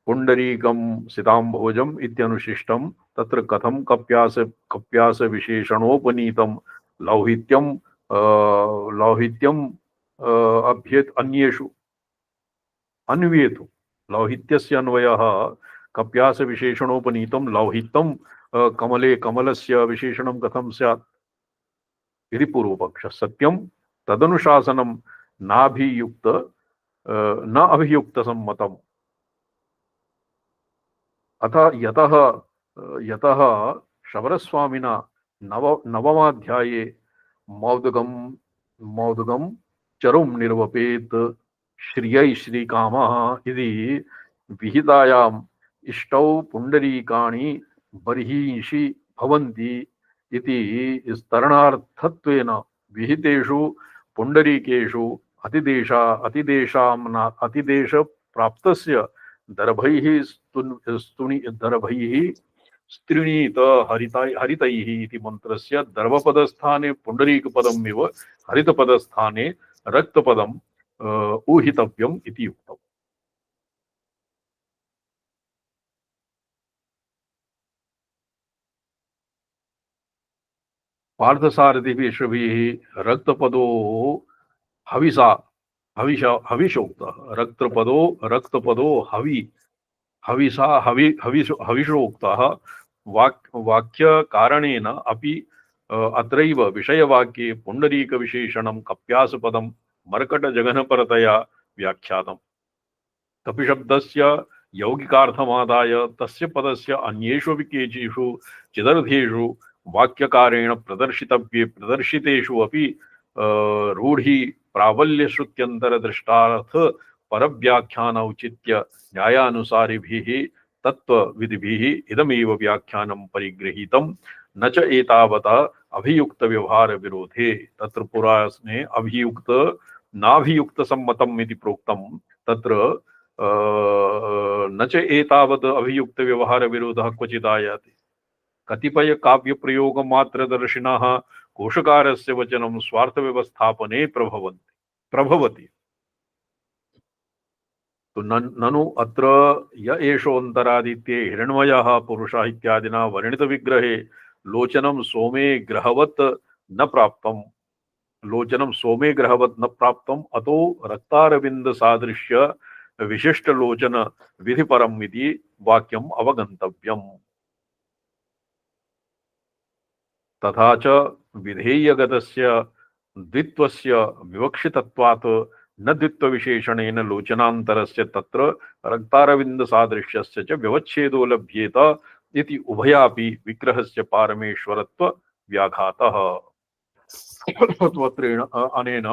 पुंडरीकम सितांभोजम इत्यनुशिष्टम तत्र कथम कप्यास विशेषणोपनीतम लौहित्यम अभ्येत अन्येषु अन्वेतु लौहित्यस्य अन्वयः कप्यास विशेषणोपनीतम लौहित्यम कमले कमलस्य विशेषणं कथं स्यात् इति पूर्वपक्षः। सत्यं तदनुशासनं न अभियुक्त सम्मतम्। अतः यतः शबरस्वामिना नवमाध्याये मौदगम चरुम निर्वपेत श्रियै श्रीकामः इति विहितायाम् इष्टौ पुंडरीकाणि बर्हिषि भवन्ति इति स्तरणार्थत्वेन विहितेषु पुंडरीकेषु अतिदेश प्राप्तस्य दर्भैः स्तृणीत हरितैः इति मंत्रस्य दर्भपदस्थाने पुंडरीकपदमिव हरितपदस्थाने रक्तपदम् ऊहितव्यम् इति उक्तम्। पार्थसारथिभिः रक्तपदो हविषोक्तः रक्तपदो हविषोक्तः वाक्य कारणेन अपि अत्रैव विषयवाक्ये पुंडरीक विशेषणं कप्यासपदं मर्कटजघनपरतया व्याख्यातम्। कपिशब्दस्य यौगिकार्थमादाय तस्य पदस्य अन्येषु अपि केचिषु चिदर्थेषु वाक्यकारेण प्रदर्शितेषु अपि रूढी प्राबल्य श्रुत्यंतर दृष्टार्थ परव्याख्यान औचित्य न्यायानुसारिभिः तत्त्वविधिभिः इदमेव व्याख्यानं परिगृहीतं न च एतावता अभियुक्त व्यवहार विरोधे। तत्र पुराणे अभियुक्त नाभियुक्त सम्मतम् इति प्रोक्तं, तत्र न च एतावत् अभियुक्त व्यवहार विरोधः क्वचिदायाति। कतिपय काव्य प्रयोग मात्रदर्शिनः कोशकारस्य वचनं स्वार्थ व्यवस्थापने प्रभवति। तो ननु अत्र य एषोऽन्तरादित्ये हिरण्मयः पुरुषः इत्यादिना वर्णित विग्रहे लोचनं सोमे ग्रहवत् न प्राप्तम् अतो रक्तारविंद सादृश्य विशिष्ट लोचन विधिपरम् इति वाक्यम् अवगन्तव्यम्। तथा च विधेयगतस्य द्वित्वस्य विवक्षितत्वात् न द्वित्वविशेषणेन लोचनान्तरस्य तत्र रक्तारविंद सादृश्यस्य च व्यवच्छेदो लभ्येत इति उभयापि विग्रहस्य पारमेश्वरत्व व्याघातः। त्वत्रेण अनेन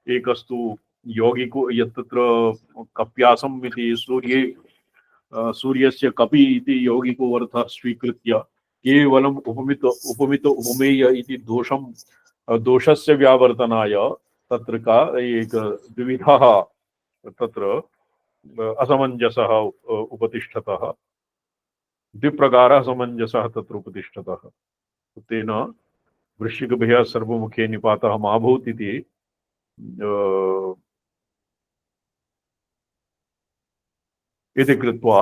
एकस्तु यौगिको यत्र कप्यासम् इति सूर्यस्य कपि इति यौगिको अर्थः स्वीकृत्य केवलम् उपमित उपमेय इति दोषस्य व्यावर्तनाय तत्र का एक द्विविधः तत्र असमंजसः उपतिष्ठतः, द्विप्रकारः असमंजसः तत्र उपतिष्ठतः। तेन वृश्चिकभ्यः सर्वमुखे निपातः मा भूत् इति कृत्वा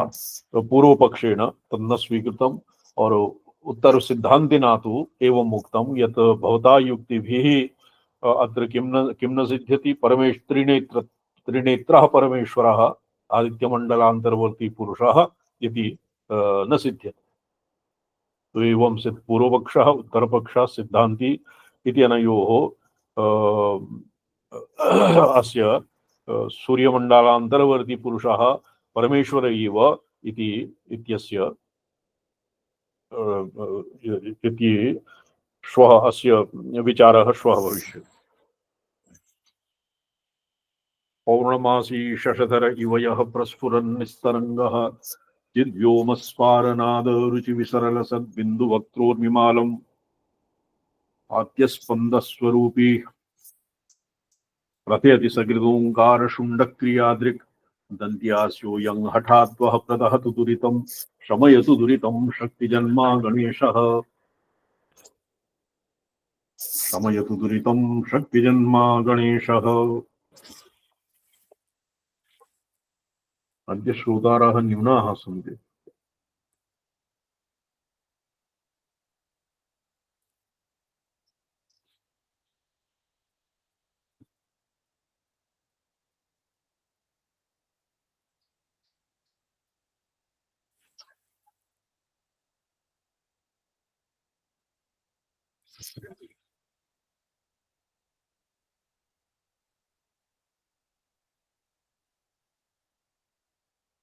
पूर्वपक्षेण तन्न स्वीकृतम् और उत्तर सिद्धांतिना तु एवं उक्तं यत् भवता युक्तिभिः अत्र किं न सिद्ध्यति त्रिनेत्रः परमेश्वरः आदित्यमण्डलान्तर्वर्ती पुरुषः इति न सिद्ध्यति। तो एवं सिद्ध पूर्वपक्षः उत्तरपक्षः सिद्धान्ति इति अनयोः अस्य सूर्यमण्डलान्तर्वर्ती पुरुषः परमेश्वर एव इति इत्यस्य इति श्वः अस्य विचारः श्वः भविष्यति। पौर्णमासी शशधर इव यः प्रस्फुरन् निस्तरङ्गः चिद्व्योमस्फारनाद रुचिविसरलसद्बिन्दुवक्त्रोर्मिमालम् आद्यस्पन्दस्वरूपी प्रथयति सकृदोङ्कारशुण्डक्रियादृक् दन्त्यास्यो यं हठात्वः प्रदहतु दुरितं शमयतु दुरितं शक्तिजन्मा गणेशः शमयतु दुरितं शक्तिजन्मा गणेशः। अद्य श्रोताराः न्यूनाः सन्ति।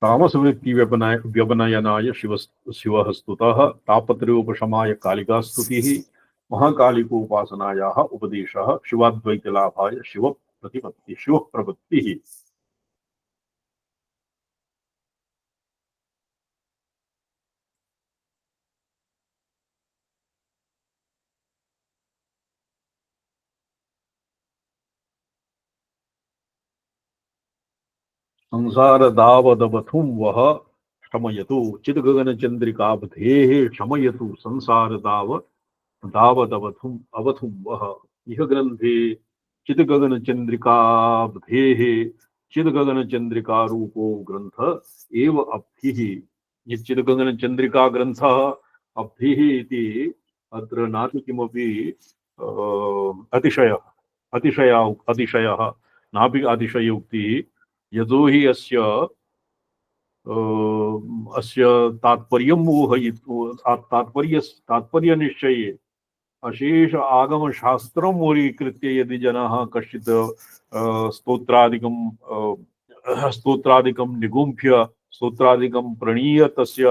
तामसवृत्ति व्यपनयनाय शिवः स्तुतः तापत्रयोपशमाय कालिका स्तुतिः महाकालिकोपासनायाः उपदेशः शिवाद्वैतलाभाय शिव प्रपत्तिः। संसार दावदवथुं वह शमयतु चिद्गगनचन्द्रिकाब्धेः शमयतु संसार दावदवथुं अवथुं वह। इह ग्रन्थे चिद्गगनचन्द्रिकाब्धेः चिद्गगनचन्द्रिका रूपो ग्रन्थ एव अब्धिः। ये चिद्गगनचन्द्रिका ग्रन्थः अब्धिः इति अत्र नास्ति किमपि अतिशयः नापि अतिशयोक्तिः। यतो हि अस्य तात्पर्यं तात्पर्यनिश्चये अशेष आगमशास्त्रं मूलीकृत्य यदि जनाः कश्चित् स्तोत्रादिकं निगुम्फ्य स्तोत्रादिकं प्रणीय तस्य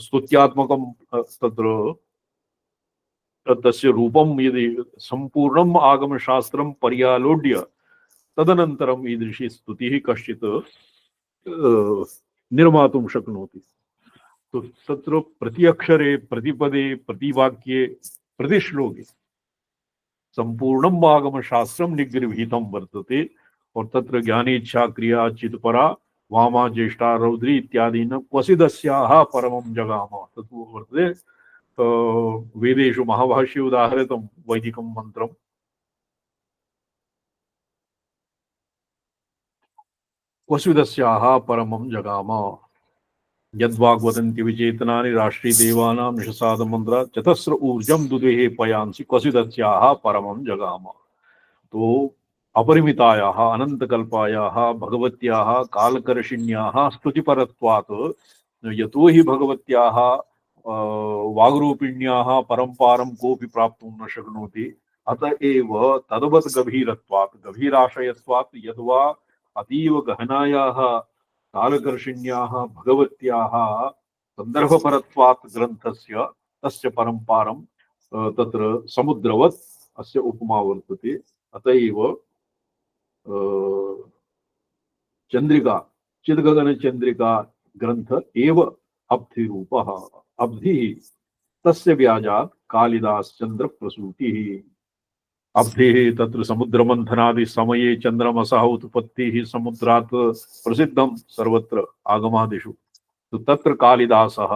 स्तुत्यात्मकं तस्य रूपं यदि सम्पूर्णम् आगमशास्त्रं पर्यालोड्य तदनन्तरम् ईदृशी स्तुतिः कश्चित् निर्मातुं शक्नोति। तो तत्र प्रति अक्षरे प्रतिपदे प्रतिवाक्ये प्रतिश्लोके संपूर्णम् आगमशास्त्रं निगृहीतं वर्तते और तत्र ज्ञानेच्छा क्रिया चित्परा वामा ज्येष्ठा रौद्री इत्यादीन क्वचिदस्याः परमं जगाम तत् वर्तते। वेदेषु महाभाष्ये उदाहृतं वैदिकं मन्त्रं क्वचिदस्याः परमं जगाम यद्वाग्वदन्ति विचेतनानि राष्ट्रीदेवानां निषसादमन्त्रा चतस्र ऊर्जं दुदेहे पयांसि क्वचिदस्याः परमं जगाम। तो अपरिमितायाः अनन्तकल्पायाः भगवत्याः कालकर्षिण्याः स्तुतिपरत्वात् यतो हि भगवत्याः वाग्रूपिण्याः परम्पारं कोऽपि प्राप्तुं न शक्नोति। अत एव तद्वत् गभीराशयत्वात् यद्वा अतीव गहनायाः कालकर्षिण्याः भगवत्याः सन्दर्भपरत्वात् ग्रन्थस्य तस्य परम्पारं तत्र समुद्रवत् अस्य उपमा वर्तते। अतएव चंद्रिका चिद्गगनचन्द्रिका ग्रंथ एव अब्धिरूपः अब्धिः तस्य व्याजात् कालिदासचन्द्र प्रसूतिः। अब्धिः तत्र समुद्रमन्थनादि समये चन्द्रमसः उत्पत्तिः समुद्रात् प्रसिद्धं सर्वत्र आगमादिषु। तो तत्र कालिदासः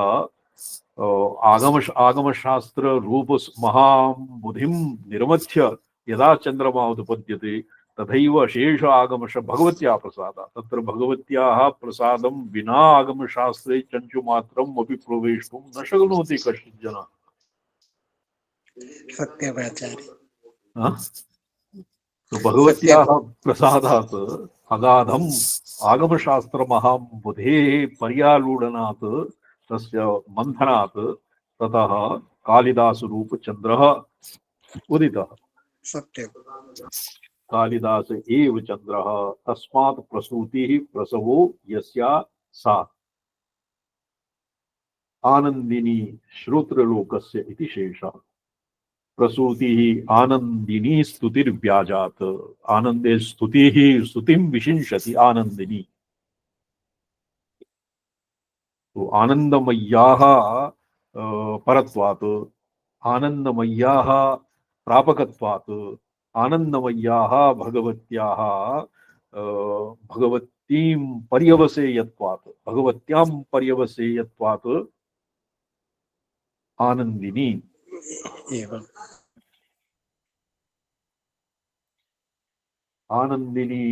आगमशास्त्र रूप महाबुधिं निर्मथ्य यदा चन्द्रमा उत्पद्यते तथैव शेष आगमश भगवत्या प्रसादात् तत्र भगवत्याः प्रसादं विना आगमशास्त्रे चञ्चुमात्रम् अपि प्रवेष्टुं न शक्नोति कश्चित् जनः। सत्यमाचार्य। तो भगवत्याः प्रसादात् अगाधम् आगमशास्त्र महाबुधेः पर्यालूडनात् तस्य मंथनात् ततः कालिदास रूप चंद्रः उदितः। सत्यम। कालिदास एव चंद्रः तस्मात् प्रसूतिः प्रसवो यस्या सा आनंदिनी श्रोत्रलोकस्य इति शेषः। प्रसूतिः आनंदिनी स्तुतिर्व्याजात्। आनंदे स्तुतिः स्तुतिं विशिंशति आनंदिनी। तो आनंदमय्याः परत्वात्, आनंदमय्याः प्रापकत्वात्, आनंदमय्याः भगवत्याः भगवतीं पर्यवसेयत्वात्, भगवत्यां पर्यवसेयत्वात् आनंदिनी। एवं। आनंदिनी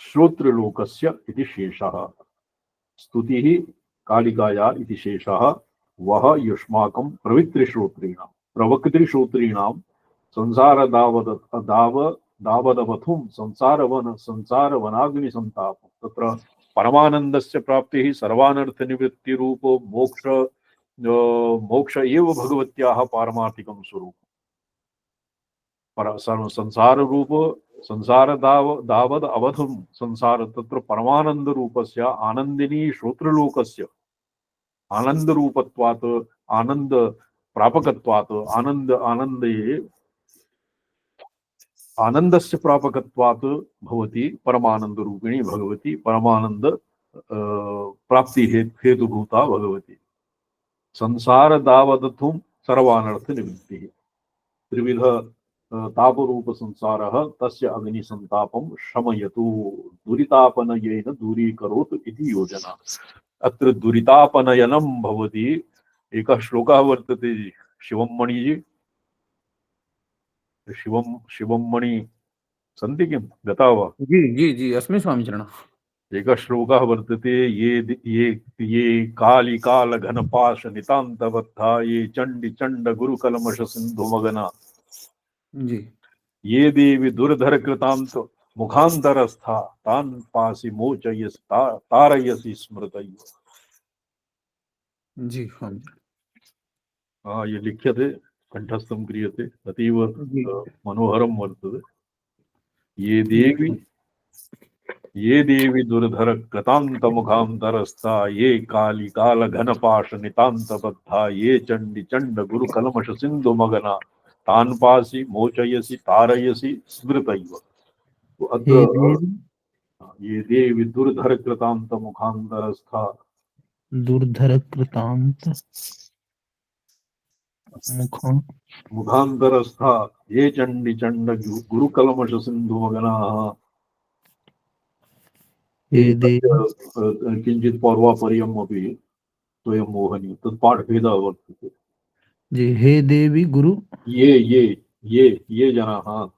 श्रोत्रलोकस्य इति शेषः। स्तुतिः कालिकाया इति शेषः। वह युष्माकं प्रवक्तृश्रोत्रीणां दावदवथुं संसारवनाग्निसन्तापं। तत्र परमानन्दस्य प्राप्तिः सर्वानर्थनिवृत्तिरूपो मोक्ष एव भगवत्याः पारमार्थिकं स्वरूपम्। संसार रूप संसार दावद अवधुम संसार तत्र परमानंद रूपस्य आनंदिनी श्रोत्रलोकस्य आनंद रूपत्वात् आनंद प्रापकत्वात् आनंदे आनंदस्य प्रापकत्वात् भवति परमानंद रूपिणी भगवती परमानंद प्राप्ति हेतुभूता भगवती। संसार दावदथुम सर्वानर्थ निवृत्तिः। त्रिविध तापरूप संसारः तस्य अग्निसंतापं शमयतु दुरितापनयेन दूरीकरोतु इति योजना। अत्र दुरितापनयनं भवति। एकः श्लोकः वर्तते शिवं मणिजी, शिवं मणि सन्ति किं गता वा? जी जी जी अस्मि स्वामीचरणः। एकः श्लोकः वर्तते ये कालिकाल घनपाश नितान्तबद्धा ये चण्डि चण्ड गुरुकलमश सिन्धुमगना जी ये देवी दुर्धर कृतांत मुखांतरस्था तान पासी मोचयसि तारयसि स्मृतयः। जी स्वामीचरण। हाँ, ये लिख्यते कंठस्थं क्रियते अतीव जी मनोहरं वर्तते। ये देवी दुर्धर कृतांत मुखांतरस्था ये काली काल घनपाश नितांत बद्धा ये चंडी चंड गुरु कलमश सिंधु मगना तान पासी मोचयसि तारयसि स्मृतयः। तो अत्र ये देवी दुर्धर कृतांत मुखांतरस्था दुर्धर कृतांत मुखांतरस्था ये चंडी चंड गुरु कलमश सिंधु मगना। किंचित पौर्वापर्यम अपि स्वयं मोहनी तत्पाठभेदः वर्तते। जी हे देवी गुरु ये जनाः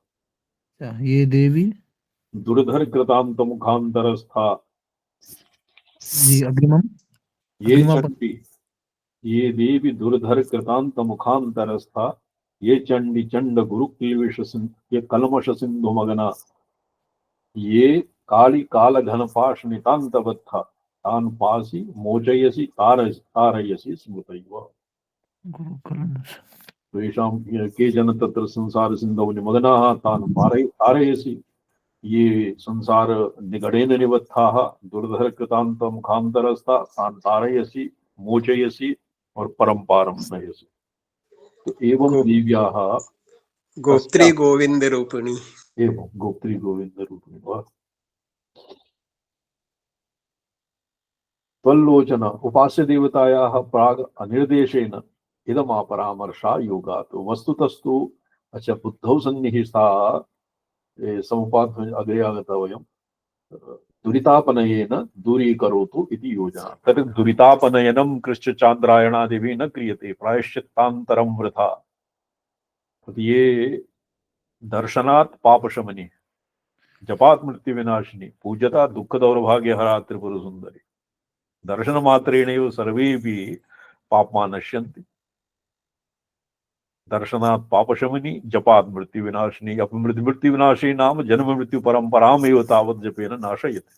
ये देवी दुर्धर कृतांत मुखांतरस्था जी अग्रिमम ये चंडी ये देवी दुर्धर कृतांत मुखांतरस्था ये चंडी चंड गुरु ये कलमश सिंधु मगना ये काली काल घनपाश नितांत बद्धा तान पासी मोचयसि तारयसि स्मृतयः। तेषां केचन तत्र संसार सिन्धौ निमग्नाः तान् तारयसि। ये संसार निगडेन निबद्धाः दुर्धर कृतांत मुखांतरस्था तान् तारयसि मोचयसि और परम्पारं नयसि। तो एवं देव्याः गोत्री गोविंद रूपिणी। एवं गोत्री गोविंद रूपिणी वा। त्वल्लोचन उपास्य देवतायाः प्राग अनिर्देशेन इदमापरामर्शा योगात्। वस्तुतस्तु अच्छा बुद्धौ सन्निहिता समुपाद अग्रे आगता वयं दुरितापनयेन दूरीकरोतु इति योजना। तत् दुरितापनयनं कृश्चचान्द्रायणादिभिः न क्रियते प्रायश्चित्तान्तरं वृथा। ये दर्शनात् पापशमनि जपात् मृत्युविनाशिनी पूजता दुःख दौर्भाग्यहरा त्रिपुर सुंदरी। दर्शनमात्रेणैव सर्वेपि पापमा नश्यन्ति। दर्शनात् पापशमनी जपात् मृत्युविनाशिनी। मृत्युविनाशी नाम जन्म मृत्यु परंपरामेव तावत् जपेन नाशयति।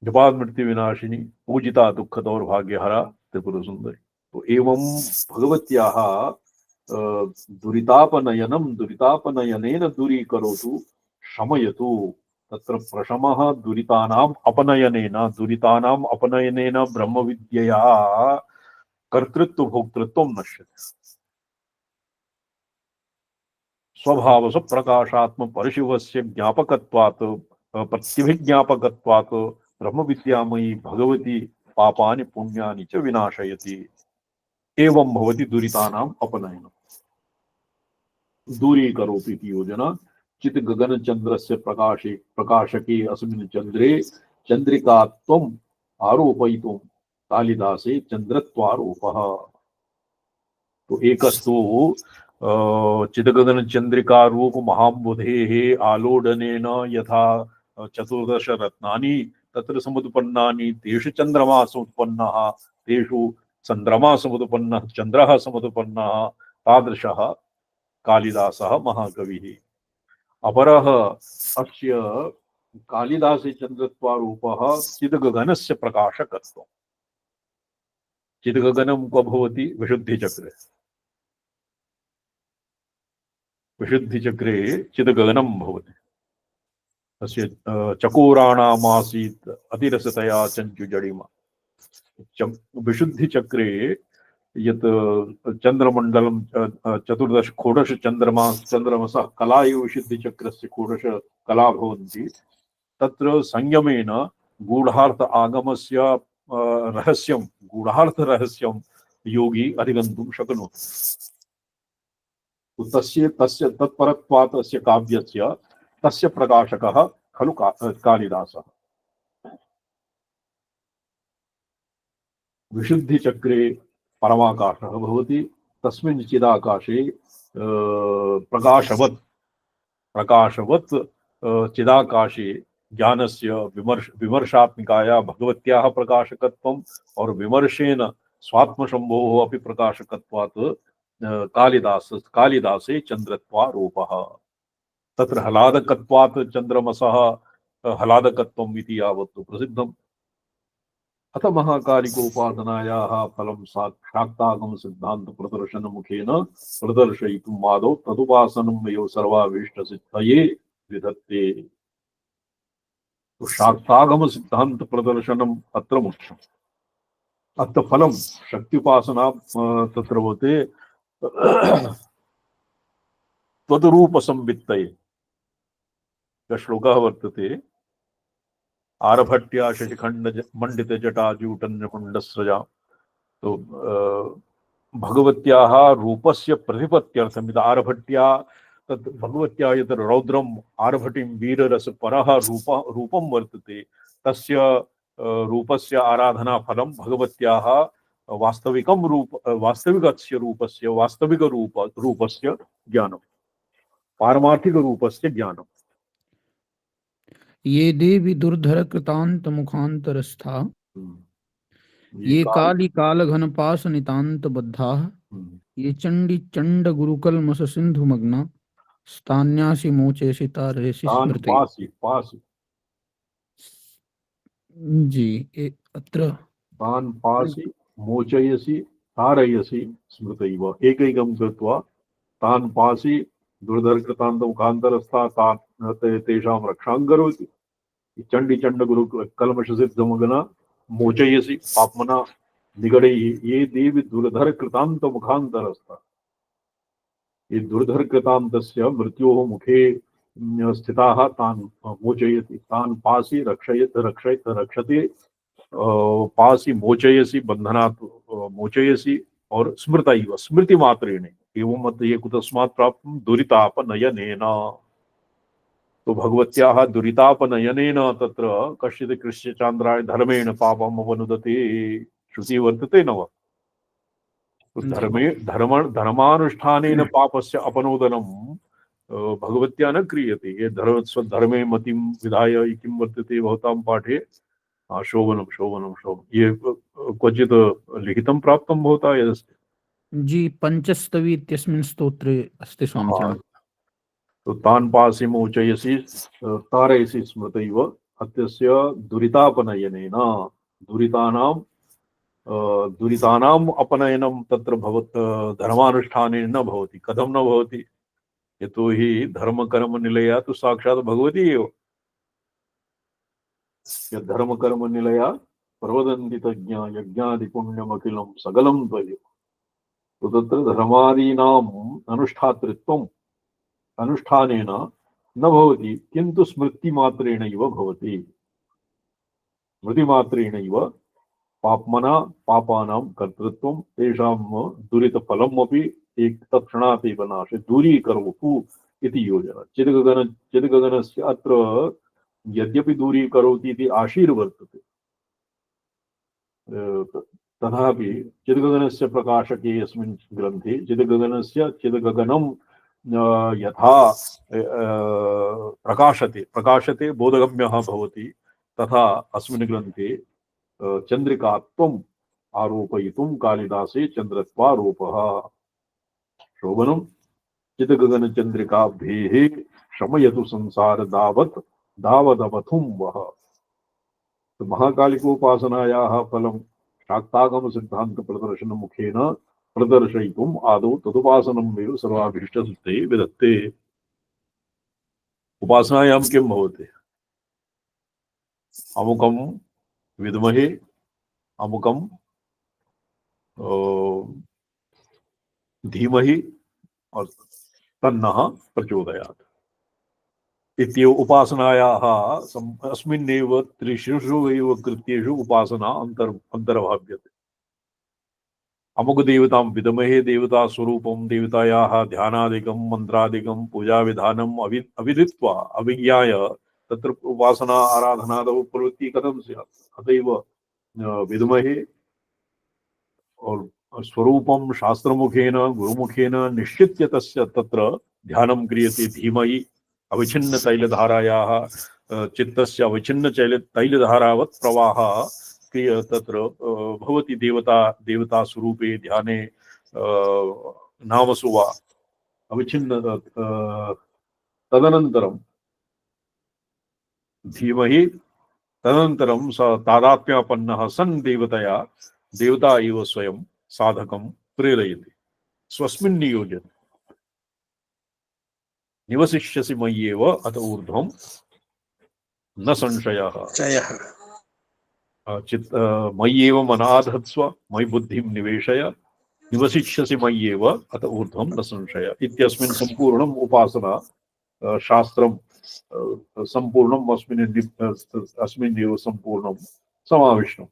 जपाद मृत्यु विनाशिनी पूजिता दुख दौर्भाग्यहरा त्रिपुर सुंदरी। तो एवं भगवत्याः दुरितापनयनेन दूरीकरोतु शमयतु। तत्र प्रशमः दुरितानाम् अपनयनेन ब्रह्मविद्यया कर्तृत्व भोक्तृत्वं नश्यते। स्वभावस प्रकाशात्म परशिवस्य ज्ञापकत्वात् प्रत्यभिज्ञापकत्वात् ब्रह्मविद्यामयी भगवती पापानि पुण्यानि च विनाशयति। एवं भवति दुरितानाम् अपनयनम्। दूरीकरोति इति योजना। चित गगन चंद्रस्य प्रकाशके अस्मिन् चंद्रे चंद्रिकात्वम् आरोपयितुं कालिदासे चंद्रत्वारोपः। तो एकस्तु चिदगगन चंद्रिका रूप महाम्बुधेः आलोडनेन यथा चतुर्दश रत्नानि तत्र समुत्पन्नानि तेषु चंद्रमा समुत्पन्नः तेषु चंद्रमा समुत्पन्नः चंद्रः समुत्पन्नः तादृशः कालिदासः महाकविः। अपरः अस्य कालिदासे चंद्रत्वारूपः चिदगगनस्य प्रकाशकत्वम्। चिदगगनं क्व भवति? विशुद्धिचक्रे। विशुद्धिचक्रे चिदगगनं भवति। अस्य चकोराणामासीत् अतिरसतया चञ्चुजडिमा। विशुद्धिचक्रे यत् चंद्रमंडलम चतुर्दश षोडश चंद्रमसः कला एव विशुद्धिचक्रस्य षोडश कला भवन्ति। तत्र संयमेन गूढार्थ आगमस्य गूढार्थ रहस्यं योगी अधिगन्तुं शक्नोति। तस्य तत्परत्वात् अस्य काव्यस्य तस्य प्रकाशकः खलु कालिदासः। विशुद्धिचक्रे परमाकाशः भवति। तस्मिन् चिदाकाशे प्रकाशवत् चिदाकाशे ज्ञानस्य विमर्शात्मिकाया भगवत्याः प्रकाशकत्वम् और विमर्शेन स्वात्मशम्भोः अपि प्रकाशकत्वात् कालिदासे चन्द्रत्वारोपः। तत्र हलादकत्वात् चन्द्रमसः हलादकत्वम् इति यावत् प्रसिद्धम्। अथ महाकालिकोपासनायाः फलं शाक्तागम सिद्धांत प्रदर्शन मुखेन प्रदर्शयितुं आदौ तदुपासनं एव सर्वाभीष्ट सिद्धये विधत्ते। तो शाक्तागम सिद्धांत प्रदर्शनम् अत्र मुख्यम्। अत्र फलं शक्त्युपासना तत्र भवति त्वद्रूपसंवित्तये। श्लोकः वर्तते आरभट्या शशिखंड मंडित जटाजूटन्य कुंडस्रजा। तो भगवत्याः रूपस्य प्रतिपत्त्यर्थम् इद आरभट्या तत् भगवत्याः यत् रौद्रम् आरभटीं वीररस परः रूपं वर्तते तस्य रूपस्य आराधना फलं भगवत्याः वास्तविकस्य रूपस्य ज्ञानं पारमार्थिक रूपस्य ज्ञानं। ये देवी दुर्धर कृतांत मुखांतरस्था ये काली काल घन पास नितांत बद्धाः ये चंडी चंड गुरुकल मस सिंधु मग्ना स्थान्यासि मोचेसि तारयसि स्मृति। जी अत्र तान् पासि मोचयसि तारयसि स्मृतैव। एकैकं कृत्वा तान् पासि दुर्धर कृतांत मुखांतरस्था तेषां रक्षां करोति। चंडी चंड गुरु कलमश सिद्धमगना मोचयसि पाप्मना निगडैः। ये देवी दुर्धर कृतांत मुखांतरस्था। ये दुर्धर कृतांतस्य मृत्योः मुखे स्थिताः तान् मोचयति। तान् पासि रक्षते पासि मोचयसि बंधनात् मोचयसि और स्मृतैव स्मृति मात्रेण। एवं ये कुतस्मात् प्राप्तं दुरितापनयनेन। तो भगवत्याः दुरितापनयनेन तत्र कश्चित् कृष्यचान्द्राय धर्मेण पापम् अपनुदते श्रुति वर्तते न वा? धर्मानुष्ठानेन पापस्य अपनोदनं भगवत्या न क्रियते। ये स्वधर्मे मतिं विधाय किं वर्तते भवतां पाठे शोभनं ये क्वचित् लिखितं प्राप्तं भवता यदस्ति? जी पंचस्तवी इत्यस्मिन् स्तोत्रे अस्ति स्वामिचरण। तो तान् पासि मोचयसि तारयसि स्मृतैव अत्यस्य दुरितापनयनेन दुरितानाम् अपनयनं तत्र धर्मानुष्ठानेन न भवति। कथं न भवति? यतोहि धर्मकर्मनिलया तु साक्षात् भगवती एव। यद्धर्मकर्मनिलया प्रवदन्ति तज्ञा यज्ञादिपुण्यमखिलं सकलं त्वयि। तो तत्र धर्मादीनाम् अनुष्ठानेन न भवति, किन्तु स्मृतिमात्रेणैव भवति। स्मृतिमात्रेणैव पाप्मना पापानां कर्तृत्वं तेषां दुरितफलम् अपि तत्क्षणात् एव नाशे दूरीकरोतु इति योजना। चिद्गगनस्य अत्र यद्यपि दूरीकरोति इति आशीर्वर्तते, तथापि चिद्गगनस्य प्रकाशके अस्मिन् ग्रन्थे चिद्गगनं यथा प्रकाशते बोधगम्यः भवति, तथा अस्मिन् ग्रन्थे चंद्रिकात्वम् आरोपयितुं कालिदासे चंद्रत्वारोपः शोभनं। चिद्गगन चंद्रिकाभ्येः शमयतु संसार दावदवथुं वः। तो महाकालिकोपासनायाः फलं शाक्तागम सिद्धांत प्रदर्शन मुखेन प्रदर्शयितुम् आदौ तदुपासनमेव सर्वाभीष्टसिद्धये विधत्ते। उपासनायां किं भवति? अमुकं विद्महे अमुकं धीमहि और तन्नः प्रचोदयात् इत्येव उपासनायाः अस्मिन्नेव त्रिषु एव कृत्येषु उपासना अंतर्भाव्यते। अमुक देवतां विद्महे देवता स्वरूपं देवतायाः ध्यानादिकं मंत्रादिकं पूजा विधानम् अविदित्वा अविज्ञाय तत्र उपासना आराधनादौ प्रवृत्ति कथं स्यात्? अतएव विद्महे और स्वरूपं शास्त्रमुखेन गुरुमुखेन निश्चित्य तस्य तत्र ध्यानं क्रियते। धीमहि अविच्छिन्न तैलधारायाः चित्तस्य अविच्छिन्न तैलधारावत् प्रवाहः तत्र भवति देवता स्वरूपे ध्याने नामसु वा अविच्छिन्न। तदनन्तरं धीमहि तदनन्तरं स तादात्म्यापन्नः सन् देवता एव स्वयं साधकं प्रेरयति, स्वस्मिन् नियोजयति। निवसिष्यसि मय्येव अत ऊर्ध्वं न संशयः। मय्येव मनाधत्स्व मयि बुद्धिं निवेशय निवसिष्यसि मय्येव अत ऊर्ध्वं न संशय इत्यस्मिन् सम्पूर्णम् उपासना शास्त्रं सम्पूर्णम् अस्मिन्नेव सम्पूर्णं समाविष्टम्।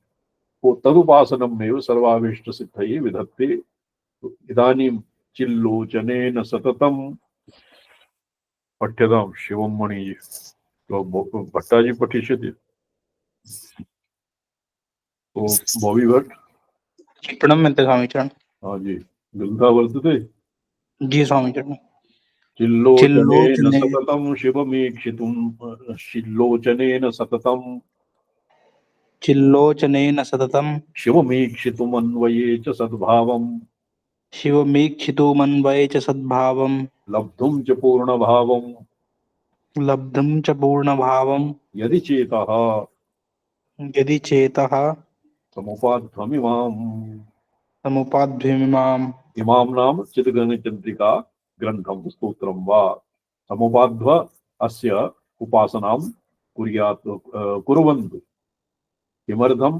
तदुपासनमेव सर्वाभीष्टसिद्धये विधत्ते। इदानीं चिल्लोचनेन सततं पठ्यतां शिवं मणिजी। तो भट्टाजी पठिष्यति। तो बॉबी भट्ट प्रणम्यते स्वामीचरण। हाँ जी, ग्रन्थः वर्तते। जी स्वामीचरण। चिल्लोचनेन सततं शिवमीक्षितुं चिल्लोचनेन सततं चिल्लोचनेन सततं शिवमीक्षितुमन्वये च सद्भावम् शिवमीक्षितुमन्वये च सद्भावम् लब्धुं च पूर्णभावम् लब्धुं च पूर्णभावम् यदि चेतः समुपाध्वमिमाम् इमां नाम चिद्गगनचन्द्रिका ग्रन्थं स्तोत्रं वा समुपाध्व अस्य उपासनां कुर्वन्तु। किमर्थम्?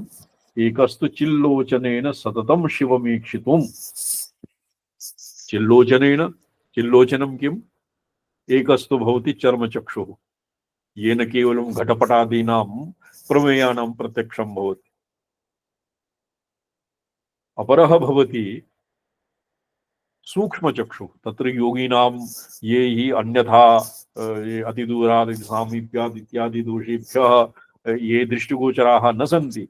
एकस्तु चिल्लोचनेन सततं शिवमीक्षितुं। चिल्लोचनं किम्? एकस्तु भवति चर्मचक्षुः, येन केवलं घटपटादीनां प्रमेयानां प्रत्यक्षं भवति। अपरः भवति सूक्ष्मचक्षुः। तत्र योगिनां ये हि अन्यथा अतिदूरादि सामीप्यादि इत्यादि दोषेभ्यः ये दृष्टिगोचराः न सन्ति,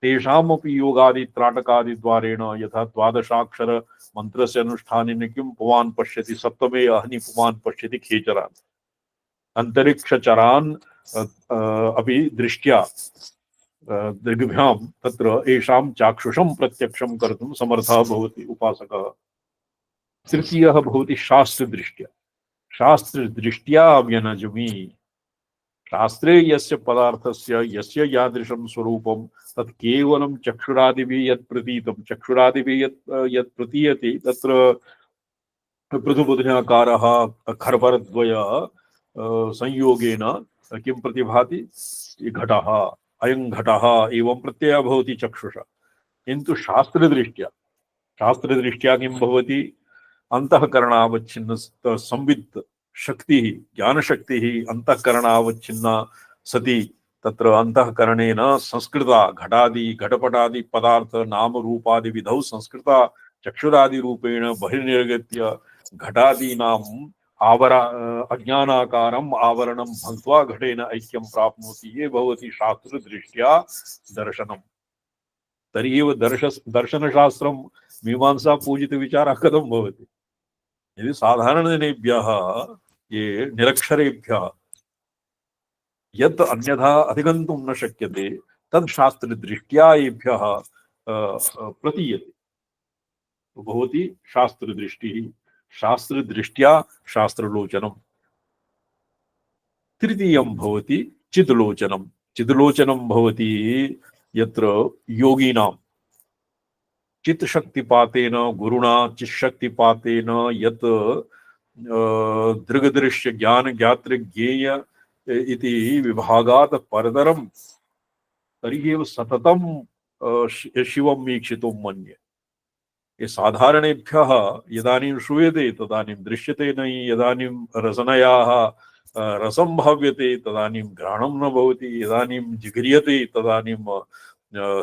तेषामपि योगादि त्राटकादि द्वारेण यथा द्वादशाक्षर मंत्रस्य अनुष्ठानेन किं पुमान् पश्यति सप्तमे अह्नि पुमान् पश्यति खेचरान् अंतरिक्षचरान् अपि दृष्ट्या दृग्भ्यां तत्र येषां चाक्षुषं प्रत्यक्षं कर्तुं समर्थः भवति उपासकः। तृतीयः भवति शास्त्रदृष्ट्या व्यनजमि। शास्त्रे यस्य पदार्थस्य यस्य यादृशं स्वरूपं तत् केवलं चक्षुरादिभिः यत् प्रतीतं चक्षुरादिभिः यत् प्रतीयते तत्र पृथुबुधिनाकारः खरपरद्वय संयोगेन किं प्रतिभाति घटः अयं घटः एवं प्रत्ययः भवति चक्षुषा किन्तु शास्त्रदृष्ट्या किं भवति अंतःकरणावच्छिन्न संवित् शक्तिः ज्ञानशक्तिः अंतःकरणावच्छिन्ना सति तत्र अंतःकरणेन संस्कृता घटादि घटपटादि पदार्थ नाम रूपादि विधौ संस्कृता चक्षुरादि रूपेण बहिर्निर्गत्य घटादीनाम् अज्ञानाकारम् आवरणं भङ्क्त्वा घटेन ऐक्यं प्राप्नोति ये भवति शास्त्रदृष्ट्या दर्शनम् तर्हि एव दर्शनशास्त्रं मीमांसा पूजित विचारः कथं भवति यदि साधारणजनेभ्यः ये निरक्षरेभ्यः यत् अन्यथा अधिगन्तुं न शक्यते तद् शास्त्रदृष्ट्या येभ्यः प्रतीयते भवति शास्त्रदृष्टिः शास्त्रदृष्ट्या शास्त्रलोचनम् तृतीयं भवति चिद्लोचनम् चिद्लोचनं भवति यत्र योगिनां चित्शक्तिपातेन गुरुणा चित्शक्तिपातेन यत् दृग्दृश्य ज्ञान ज्ञातृ ज्ञेय इति विभागात् परतरं तर्हि एव सततं शिवं वीक्षितुं मन्ये ये साधारणेभ्यः यदानीं श्रूयते तदानीं दृश्यते न यदानीं रसनयाः रसं भाव्यते तदानीं घ्राणं न भवति यदानीं जिघ्र्यते तदानीं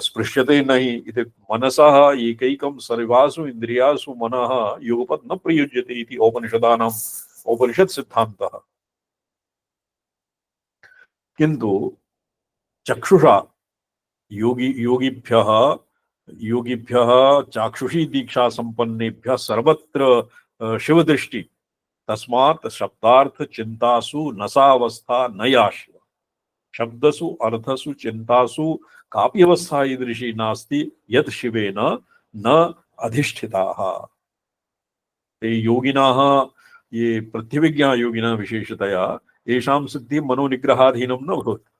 स्पृश्यते नहि इति मनसः एकैकं सर्वासु इन्द्रियासु मनः युगपत् न प्रयुज्यते इति उपनिषदानाम् उपनिषत् सिद्धान्तः किन्तु चक्षुषा योगिभ्यः चाक्षुषी दीक्षा संपन्नेभ्यः सर्वत्र शिवदृष्टि तस्मात् शब्दार्थ चिंतासु नसावस्था न याशिव शब्दसु अर्थसु चिंतासु कापि अवस्था ईदृशी नास्ति यत् शिवेन न अधिष्ठिताः ते योगिनाः ये प्रत्यभिज्ञा योगिनः विशेषतया येषां सिद्धिः मनोनिग्रहाधीनं न भवति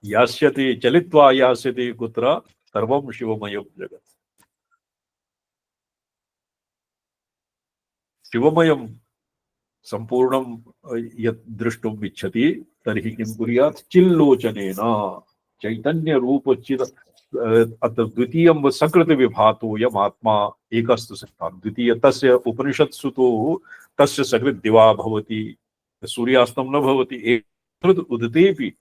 यास्यते चलित्वा यास्यते कुत्र सर्वं शिवमयं जगत् शिवमयं संपूर्णं यत् द्रष्टुम् इच्छति तर्हि किं कुर्यात् चिल्लोचनेन चैतन्य रूप चित् अत्र द्वितीयं सकृत विभातोऽयम् आत्मा एकस्तु सिद्धान्तः द्वितीय तस्य उपनिषत्सु तु तस्य सकृत् दिवा भवति सूर्यास्तं न भवति एक उदितेऽपि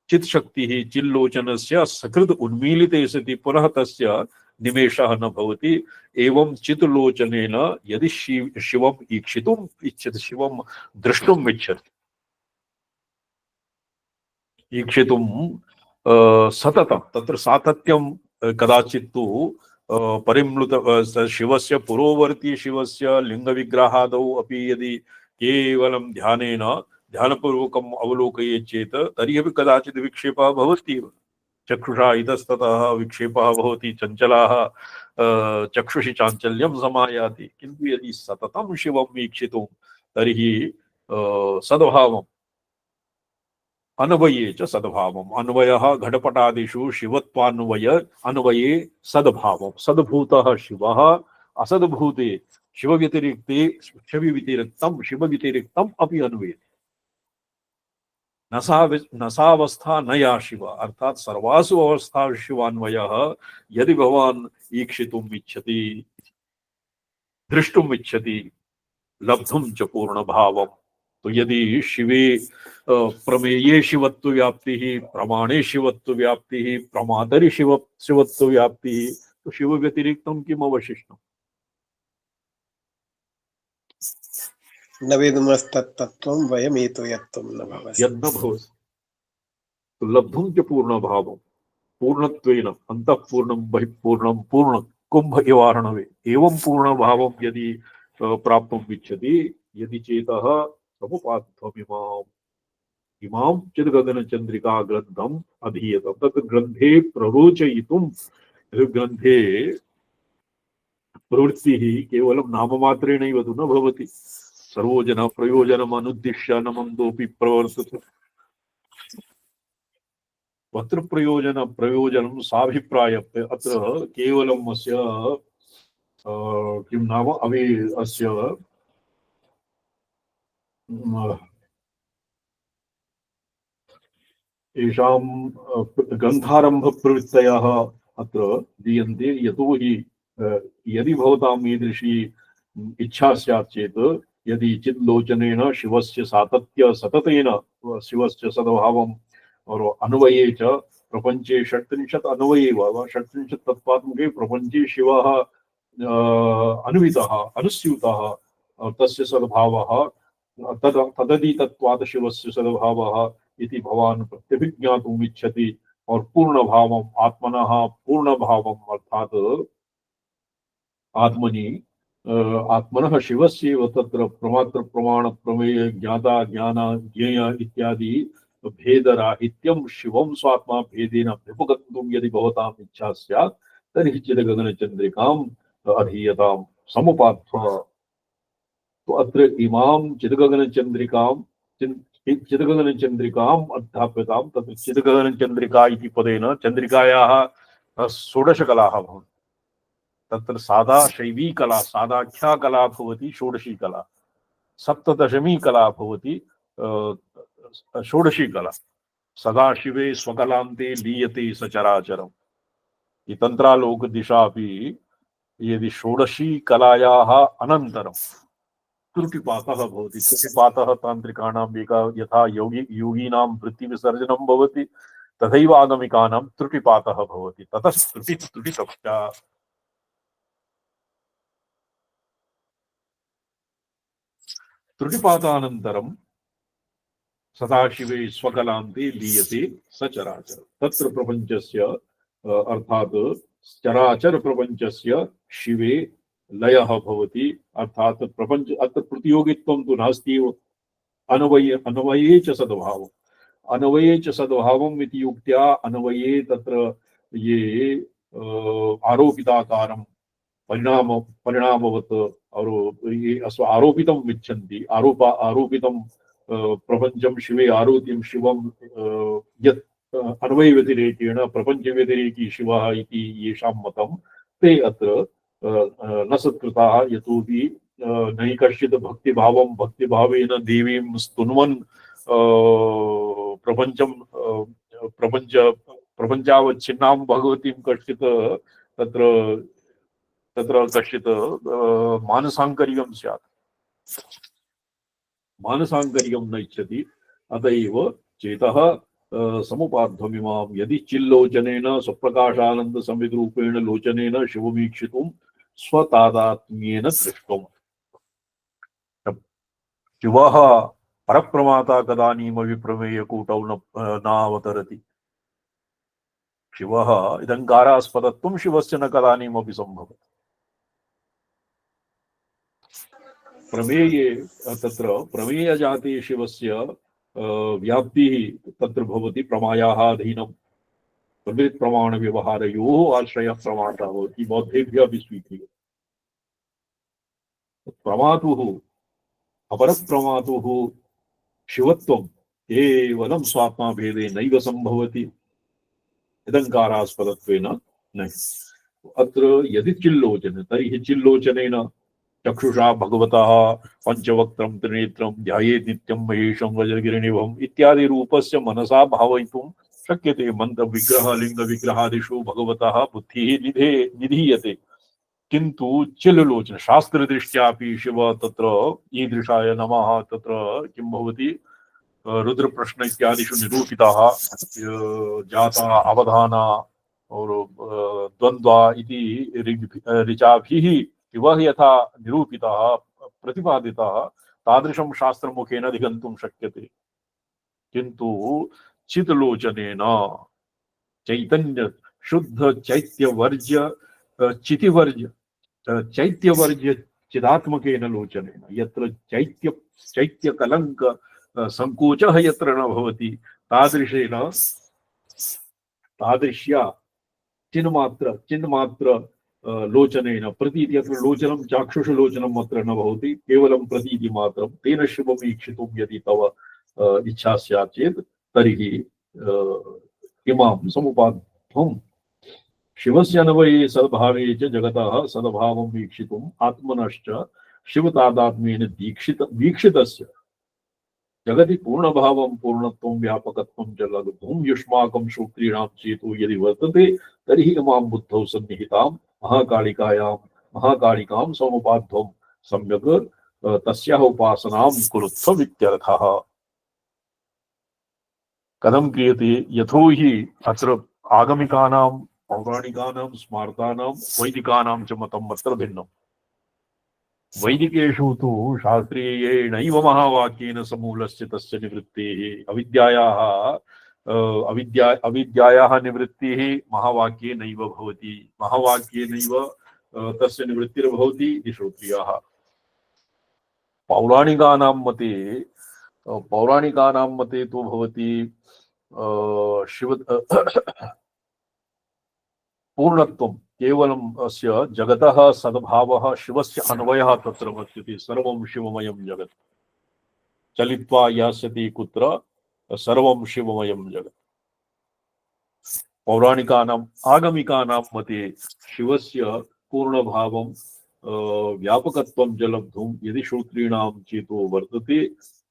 चित् शक्तिः चिल्लोचनस्य सकृत् उन्मीलिते सति पुनः तस्य निमेषः न भवति एवं चित्लोचनेन यदि शिवम् ईक्षितुम् इच्छति शिवं द्रष्टुम् इच्छति ईक्षितुं सततं तत्र सातत्यं कदाचित् तु परिम्लुत शिवस्य पुरोवर्ती शिवस्य लिङ्गविग्रहादौ अपि यदि केवलं ध्यानेन ध्यानपूर्वकम् अवलोकयेत् चेत् तर्हि अपि कदाचित् विक्षेपः भवत्येव चक्षुषा इतस्ततः विक्षेपः भवति चञ्चलाः चक्षुषि चाञ्चल्यं समायाति किन्तु यदि सततं शिवं वीक्षितुं तर्हि सद्भावम् अन्वये च सद्भावम् अन्वयः घटपटादिषु शिवत्वान्वय अन्वये सद्भावं सद्भूतः शिवः असद्भूते शिवव्यतिरिक्ते शिवव्यतिरिक्तम् अपि अन्वयति नसावस्था न या शिव अर्थात सर्वासु अवस्थासु शिवान्वयः यदि भवान् ईक्षितुम् इच्छति द्रष्टुम् इच्छति लब्धुं च पूर्णभावम् तो यदि शिवे प्रमेये शिवत्व व्याप्तिः प्रमाणे शिवत्व व्याप्तिः प्रमातरि शिवत्व व्याप्तिः तो शिव व्यतिरिक्तं किम् अवशिष्टम् न वेदमस्तत्तत्त्वं वयमेतो यत्त्वं न भवति यद् न भवति तो लब्धुं च पूर्णभावम् पूर्णत्वेन अन्तःपूर्णं बहिःपूर्णं पूर्ण कुंभ इवार्णवे एवं पूर्णभावं यदि प्राप्तुम् इच्छति यदि चेतः समुपात्थमिमाम् इमां चिद्गगनचन्द्रिका ग्रन्थम् अधीयत तत् ग्रन्थे प्ररोचयितुं ग्रन्थे प्रवृत्तिः केवलं नाममात्रेणैव तु न भवति सर्वो जनः प्रयोजनम् अनुद्दिश्य न मन्दोऽपि प्रवर्तते पत्र प्रयोजनं साभिप्राय अत्र केवलम् अस्य किं नाम अस्य येषां ग्रन्थारम्भप्रवृत्तयः अत्र दीयन्ते यतोहि यदि भवताम् ईदृशी इच्छा स्यात् चेत् यदि चिल्लोचनेन शिवस्य सततेन शिवस्य सद्भावम् और अन्वये च प्रपंचे 37 अन्वये वा 37 तत्त्वात्मके प्रपंचे शिवः अन्वितः अनुस्यूतः तस्य सद्भावः तदधीतत्वात् शिवस्य सद्भावः इति भवान् प्रत्यभिज्ञातुम् इच्छति और पूर्ण भावम् आत्मनः पूर्ण भावम् अर्थात् आत्मनि आत्मनः शिवस्यैव तत्र प्रमात्र प्रमाण प्रमेय ज्ञाता ज्ञान ज्ञेय इत्यादि भेदराहित्यं शिवं स्वात्मा भेदेन व्यपगन्तुं यदि भवताम् इच्छा स्यात् तर्हि चिदगगनचन्द्रिकाम् अधीयताम् समुपात्वा। तो अत्र इमां चिदगगनचन्द्रिकाम् अध्याप्यताम्। तत्र चिदगगनचन्द्रिका इति पदेन चन्द्रिकायाः 16 कलाः भवन्ति। तत्र सादा शैवी कला सादाख्या कला भवति षोडशी कला, सप्तदशमी कला भवति षोडशी कला। सदाशिवे स्वकलान्ते लीयते सचराचरम्। ये तन्त्रालोक दिशापि यदि षोडशी कलायाः अनन्तरं त्रुटिपातः भवति। त्रुटिपातः तान्त्रिकाणां यथा योगीनां वृत्तिविसर्जनं भवति तथैव आगमिकानां त्रुटिपातः भवति। ततः त्रुटितश्च त्रुटिपातानन्तरं सदाशिवे स्वकलान्ते लीयते सचराचर। तत्र प्रपञ्चस्य अर्थात् चराचर प्रपञ्चस्य शिवे लयः भवति। अर्थात् प्रपञ्च अत्र प्रतियोगित्वं तु नास्ति। अन्वये च सद्भावम् अन्वये च सद्भावम् इति युक्त्या अन्वये तत्र ये आरोपिताकारं परिणामवत् और ये आरोपितम् इच्छन्ति आरोपितं प्रपंचम शिवे आरोप्यं शिवं यत् अन्वय व्यतिरेकेण प्रपंच व्यतिरेकी शिवः इति येषां मतं ते अत्र न सत्कृताः। यतोहि नैकश्चित् भक्तिभावेन देवीं स्तुन्वन् प्रपंचावच्छिन्नां भगवतीं कश्चित् तत्र कश्चित् मानसाङ्कर्यं स्यात्। मानसाङ्कर्यं न इच्छति। अत एव चेतः समुपार्थमिमां यदि चिल्लोचनेन स्वप्रकाशानंद संविद्रूपेण लोचनेन शिवमीक्षितुं स्वतादात्म्येन दृष्टुम्। शिवः परप्रमाता कदानीम विप्रमेयकूटौ नावतरति। शिवः इदङ्कारास्पदत्वं शिवस्य न कदानीमपि सम्भवति। प्रमेये तत्र प्रमेयजाते शिवस्य व्याप्तिः तत्र भवति प्रमायाः अधीनं। प्रवृत्त प्रमाण व्यवहारयोः आश्रयः प्रमाता भवति। बौद्धेभ्यः अपि स्वीक्रियते। प्रमातुः अपरप्रमातुः शिवत्वं केवलं स्वात्मा भेदे नैव सम्भवति इदङ्कारास्पदत्वेन न। अत्र यदि चिल्लोचन तर्हि चिल्लोचनेन चक्षुषा भगवतः पंचवक्त्रं त्रिनेत्रं ध्यायेत् नित्यं महेशं वज्रगिरिनिभम् इत्यादि रूपस्य मनसा भावयितुं शक्यते। मंत्र विग्रह लिंग विग्रहादिषु भगवतः बुद्धिः निधीयते। किन्तु चिल्लोचन शास्त्रदृष्ट्यापि शिव तत्र ईदृशाय नमः तत्र किं भवति रुद्रप्रश्न इत्यादिषु निरूपिताः जाता अवधाना और द्वन्द्वा इति ऋचाभिः शिवः यथा निरूपितः प्रतिपादितः तादृशं शास्त्रमुखेन अधिगन्तुं शक्यते। किन्तु चित्लोचनेन चैतन्य शुद्ध चैत्यवर्ज्य चितिवर्ज्य चैत्यवर्ज्य चिदात्मकेन लोचनेन यत्र चैत्य कलंक संकोचः यत्र न भवति तादृश्या चिन्मात्र लोचनेन प्रतीति। अत्र लोचनं चाक्षुष लोचनम् अत्र न भवति, केवलं प्रतीति मात्रं। तेन शिवमीक्षितुं यदि तव इच्छा स्यात् चेत् तर्हि इमां समुपाद्धं शिवस्य अन्वये सद्भावे च जगतः सद्भावं वीक्षितुम् आत्मनश्च शिवतादात्म्येन वीक्षितस्य जगति पूर्णभावं पूर्णत्वं व्यापकत्वं च लब्धुं युष्माकं श्रोत्रीणां चेतो यदि वर्तते तर्हि इमां बुद्धौ सन्निहितां महाकालिकां समुपाद्धं सम्यक् तस्याः उपासनां कुरुत्व इत्यर्थः। कथं क्रियते यतो हि अत्र आगमिकानां पौराणिकानां स्मार्तानां वैदिकानां च मतम् अत्र भिन्नम्। वैदिकेषु तु शास्त्रीयेणैव महावाक्येन समूलस्य तस्य निवृत्तेः अविद्यायाः निवृत्तिः महावाक्येनैव भवति, महावाक्येनैव तस्य निवृत्तिर्भवति इति श्रोत्रियाः। पौराणिकानां मते तु भवति शिव पूर्णत्वं केवलम् अस्य जगतः सद्भावः शिवस्य अन्वयः तत्र वर्तते। सर्वं शिवमयं जगत् चलित्वा यास्यति कुत्र सर्वं शिवमयं जगत्। पौराणिकानाम् आगमिकानां मते शिवस्य पूर्णभावं व्यापकत्वं च लब्धुं यदि श्रोत्रीणां चेतो वर्तते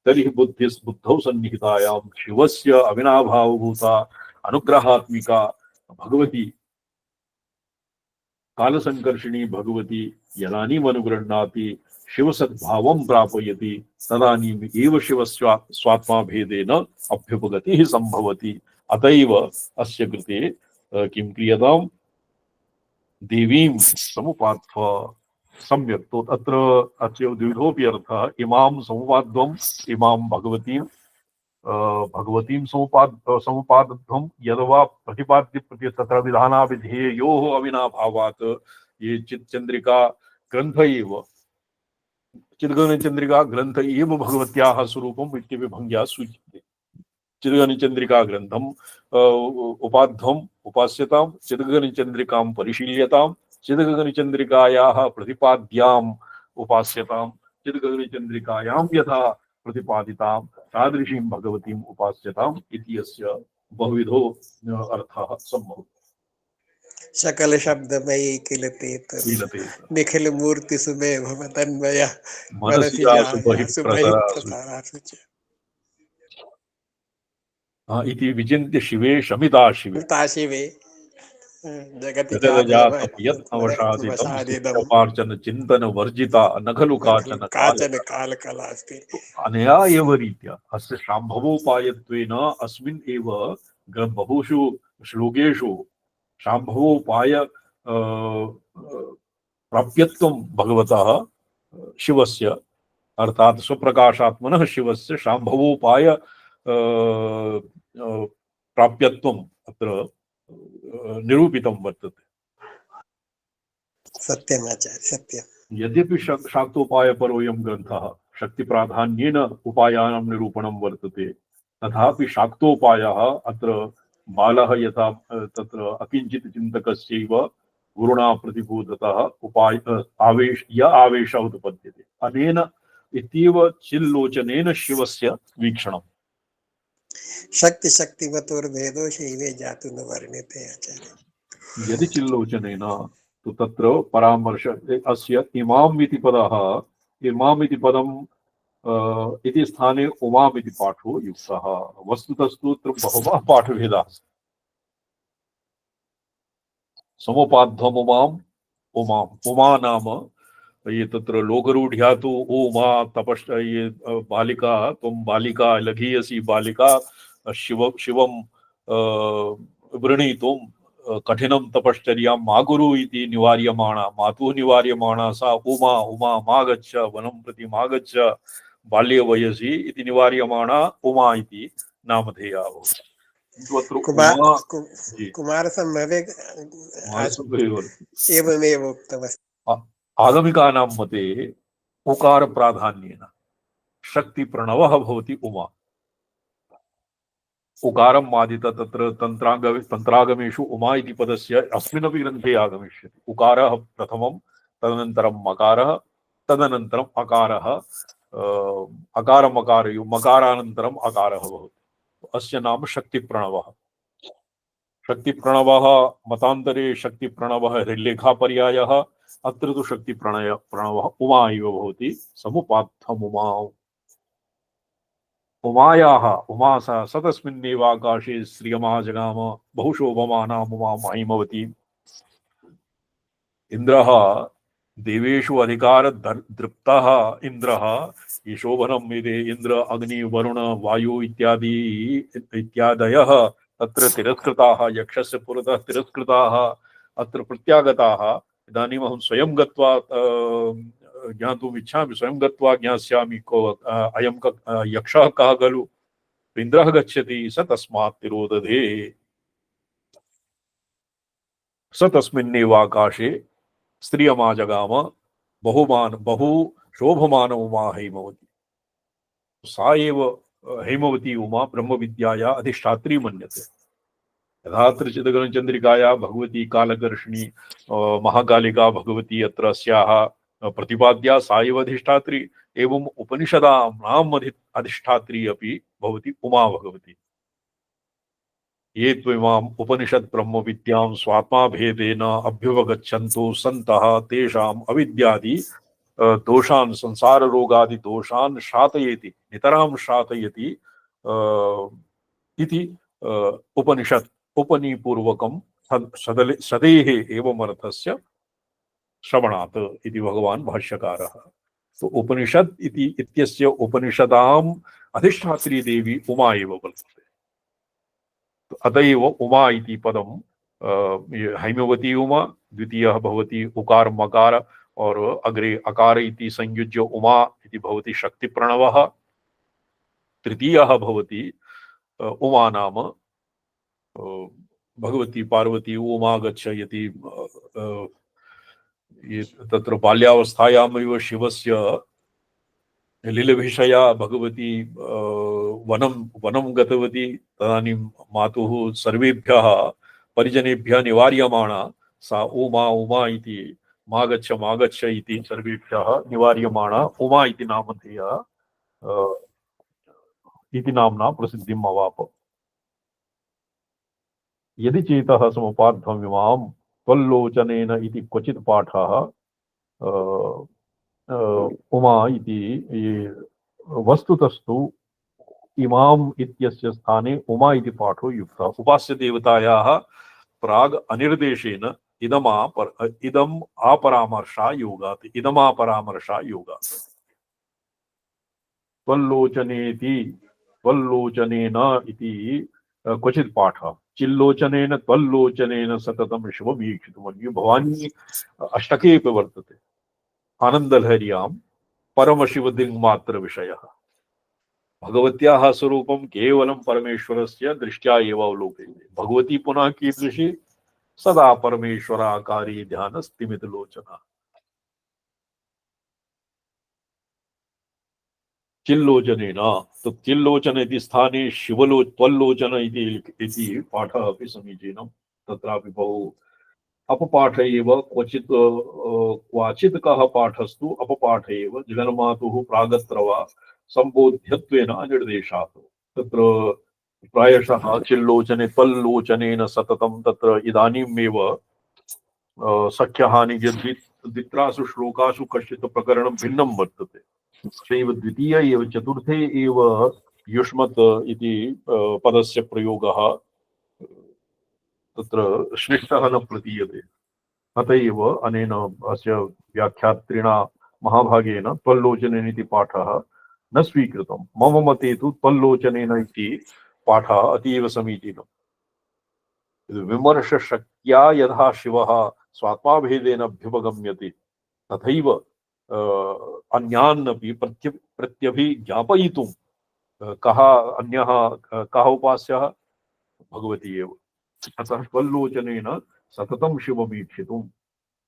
तर्हि बुद्धौ सन्निहितायां शिवस्य अविनाभावभूता अनुग्रहात्मिका भगवती कालसंकर्षिणी भगवती यदानीम् अनुगृह्णाति शिवसद्भावं प्रापयति तदानीम् एव शिवस्वात्मा भेदेन अभ्युपगतिः सम्भवति। अतएव अस्य कृते किं क्रियताम् देवीं समुपात्व सम्यक्। तो अत्र अस्य द्विधोऽपि अर्थः इमां समुपाद्वम् इमां भगवतीं समुपादध्वं यद्वा प्रतिपाद्य प्रति तत्र विधानाविधेयोः अविनाभावात् ये चित्चंद्रिका ग्रंथ एव चिद्गगनचंद्रिका ग्रंथ एव भगवत्याः स्वरूपम् इत्यभिभङ्ग्या सूच्यते। चिद्गगनचंद्रिका ग्रन्थम् उपाध्वम् उपास्यतां, चिद्गगनचंद्रिकां परिशील्यतां, चिद्गगनचंद्रिकायाः प्रतिपाद्याम् उपास्यतां, चिद्गगनचंद्रिकायां यथा प्रतिपादितां तादृशीं भगवतीम् उपास्यताम् इति अस्य बहुविधो अर्थः सम्भवति। सकल शब्दमयी किलते निखिल मूर्ति सुमे भवतन्मया मनसि जाया सुबहि प्रसारासु च। इति विचिन्त्य शिवे शमिता शिवे जगति जगदजातं यत् अवसादितं शिष्टमार्जन चिन्तन वर्जिता न खलु काचन काल कलास्ति। अनया एव रीत्या अस्य शाम्भवोपायत्वेन अस्मिन् एव बहुषु श्लोकेषु शाम्भवोपाय प्राप्यत्वं भगवतः शिवस्य अर्थात स्वप्रकाशात्मनः शिवस्य शाम्भवोपाय प्राप्यत्वम् अत्र निरूपितं वर्तते। सत्यम् आचार्य सत्यम्। यद्यपि शाक्तोपायपरोऽयं ग्रन्थः शक्तिप्राधान्येन उपायानां निरूपणं वर्तते तथापि शाक्तोपायः अत्र बालः यथा तत्र अकिञ्चित् चिन्तकस्यैव गुरुणा प्रतिबोधतः आवेशः उत्पद्यते। अनेन इत्येव चिल्लोचनेन शिवस्य वीक्षणम्। शक्तिवतोर्भेदो शैवे जातु न वर्ण्यते आचार्य। यदि चिल्लोचनेन तो तत्र परामर्श अस्य इमाम् इति पदः इमाम् इति पदम् इति स्थाने उमाम् इति पाठो युक्तः। वस्तुतस्तु तत्र बहवः पाठभेदाः। समुपाद्धम् उमा नाम ये तत्र लोकरूढ्या तु उमा तपश्च ये बालिका त्वं बालिका लघीयसी बालिका शिवं वृणीतुं कठिनं तपश्चर्यां मा कुरु इति निवार्यमाणा मातुः निवार्यमाणा सा उमा मागच्छ वनं प्रति मागच्छ बाल्ये वयसि इति निवार्यमाणा उमा इति नामधेया भवति। कुमारसम्भवे एवमेव उक्तमस्ति। आगमिकानां मते उकार प्राधान्येन शक्ति प्रणवः भवति उमा। उकारं मादित तत्र तन्त्रागमेषु उमा इति पदस्य अस्मिन्नपि ग्रन्थे आगमिष्यति। उकारः प्रथमं तदनन्तरं मकारः तदनन्तरम् अकारः अकारमकारयो मकारानन्तरम् अकारः भवति। अस्य नाम शक्ति प्रणवः। शक्तिप्रणवः मतान्तरे शक्तिप्रणवः लेखापर्यायः, अत्र तु शक्तिप्रणवः उमा इव भवति, समुपात्थमुमा। उमायाः उमा सा सतस्मिन्नेव आकाशे श्रियमा जगाम बहुशोभमानामुमा महिमवती। इन्द्रः देवेषु अधिकार दृप्तः इन्द्रः, ये शोभनं वेदे इन्द्र अग्नि वरुण वायु इत्यादयः तत्र तिरस्कृताः, यक्षस्य पुरतः तिरस्कृताः, अत्र प्रत्यागताः। इदानीम् अहं स्वयं गत्वा ज्ञातुम् इच्छामि, स्वयं गत्वा ज्ञास्यामि को अयं यक्षः कः खलु। इन्द्रः गच्छति, स तस्मात् तिरोदधे, स तस्मिन्नेव आकाशे स्त्रियमा जगाम बहु शोभमान उमा हैमवती। सा एव हैमवती उमा ब्रह्मविद्याया अधिष्ठात्री मन्यते। यथा चिदगणचंद्रिकाया भगवती कालकर्षिणी महाकालिका भगवती अत्र अस्याः प्रतिपाद्या, सा एव अधिष्ठात्री, एवं उपनिषदानाम् अधिष्ठात्री अपि भवति उमा भगवती। ये त्विमाम् उपनिषद ब्रह्म विद्यां स्वात्मा भेदेन अभ्युपगच्छन्तो सन्तः तेषाम् अविद्यादि दोषान् संसार रोगादि दोषान् शातयति, नितरां शातयति इति उपनिषद उपनिपूर्वकं सदेः एवं अर्थस्य श्रवणात् इति भगवान् भाष्यकारः। तो उपनिषद इति इत्यस्य उपनिषदाम् अधिष्ठात्री देवी उमा एव वर्तते। अतएव उमा इति पदम हैमवती उमा, द्वितीयः भवति उकार मकार और अग्रे अकार इति संयुज्य उमा इति भवति शक्ति प्रणवः। तृतीयः भवति उमा नाम भगवती पार्वती उमा गच्छयति, तत्र बाल्यावस्थायामेव शिवस्य लीलभिषया भगवती वनं गतवती। तदानीं मातुः सर्वेभ्यः परिजनेभ्यः निवार्यमाणा सा उमा इति मा गच्छ इति सर्वेभ्यः निवार्यमाणा उमा इति नामधेया इति नाम्ना प्रसिद्धिम् अवाप। यदि चेतः समुपार्थमिमां त्वल्लोचनेन इति क्वचित् पाठः उमा इति वस्तुतस्तु इमाम इत्यस्य स्थाने उमा इति पाठो युक्तः। उपास्य देवतायाः प्राग अनिर्देशेन इदम् आपरामर्शा योगात्, इदमापरामर्शा योगात्। त्वल्लोचनेति त्वल्लोचनेन इति क्वचित् पाठः, चिल्लोचनेन त्वल्लोचनेन सततं शिववीक्षितुम्। भवानी अष्टके अपि वर्तते। आनंदलहर्यां परमशिवदिङ्मात्र विषयः। भगवत्याः स्वरूपं केवलं परमेश्वरस्य दृष्ट्या एव अवलोक्यते। भगवती पुनः कीदृशी? सदा परमेश्वराकारी ध्यानस्तिमितलोचना। चिल्लोचनेन, तो चिल्लोचन इति स्थाने त्वल्लोचन इति पाठः अपि समीचीनं। तत्रापि बहु अपपाठ एव क्वचित् कः पाठस्तु अपपाठ एव जगन्मातुः प्रागत्र वा सम्बोध्यत्वेन निर्देशात्। तत्र प्रायशः चिल्लोचने त्वल्लोचनेन सततं, तत्र इदानीमेव सख्यहानि द्वित्रासु श्लोकासु कश्चित् प्रकरणं भिन्नं वर्तते। तथैव द्वितीय एव चतुर्थे एव युष्मत् इति पदस्य प्रयोगः तत्र श्रेष्ठः न प्रतीयते। अतएव अनेन अस्य व्याख्यात्रिणा महाभागेन त्वल्लोचनेन इति पाठः न स्वीकृतम्। मम मते तु त्वल्लोचनेन इति पाठः अतीव समीचीनम्। विमर्शशक्त्या यथा शिवः स्वात्माभेदेन अभ्युपगम्यते तथैव अन्यान्नपि प्रत्यभिज्ञापयितुं कः अन्यः कः उपास्यः? भगवती एव। अतः त्वल्लोचनेन सततं शिववीक्षितुं,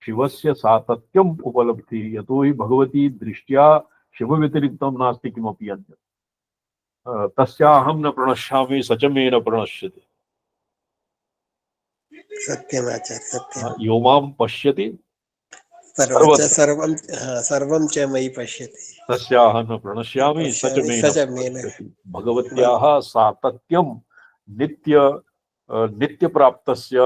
शिवस्य सातत्यम् उपलब्धिः। यतो हि भगवती दृष्ट्या शिवव्यतिरिक्तं नास्ति किमपि अन्यत्। तस्याहं न प्रणश्यामि स च मे न प्रणश्यति। सत्यम् आचार्य, सत्यम्। यो मां पश्यति सर्वं च मयि पश्यति, तस्याहं न प्रणश्यामि स च मे न प्रणश्यति। भगवत्याः सातत्यं नित्य नित्य प्राप्तस्य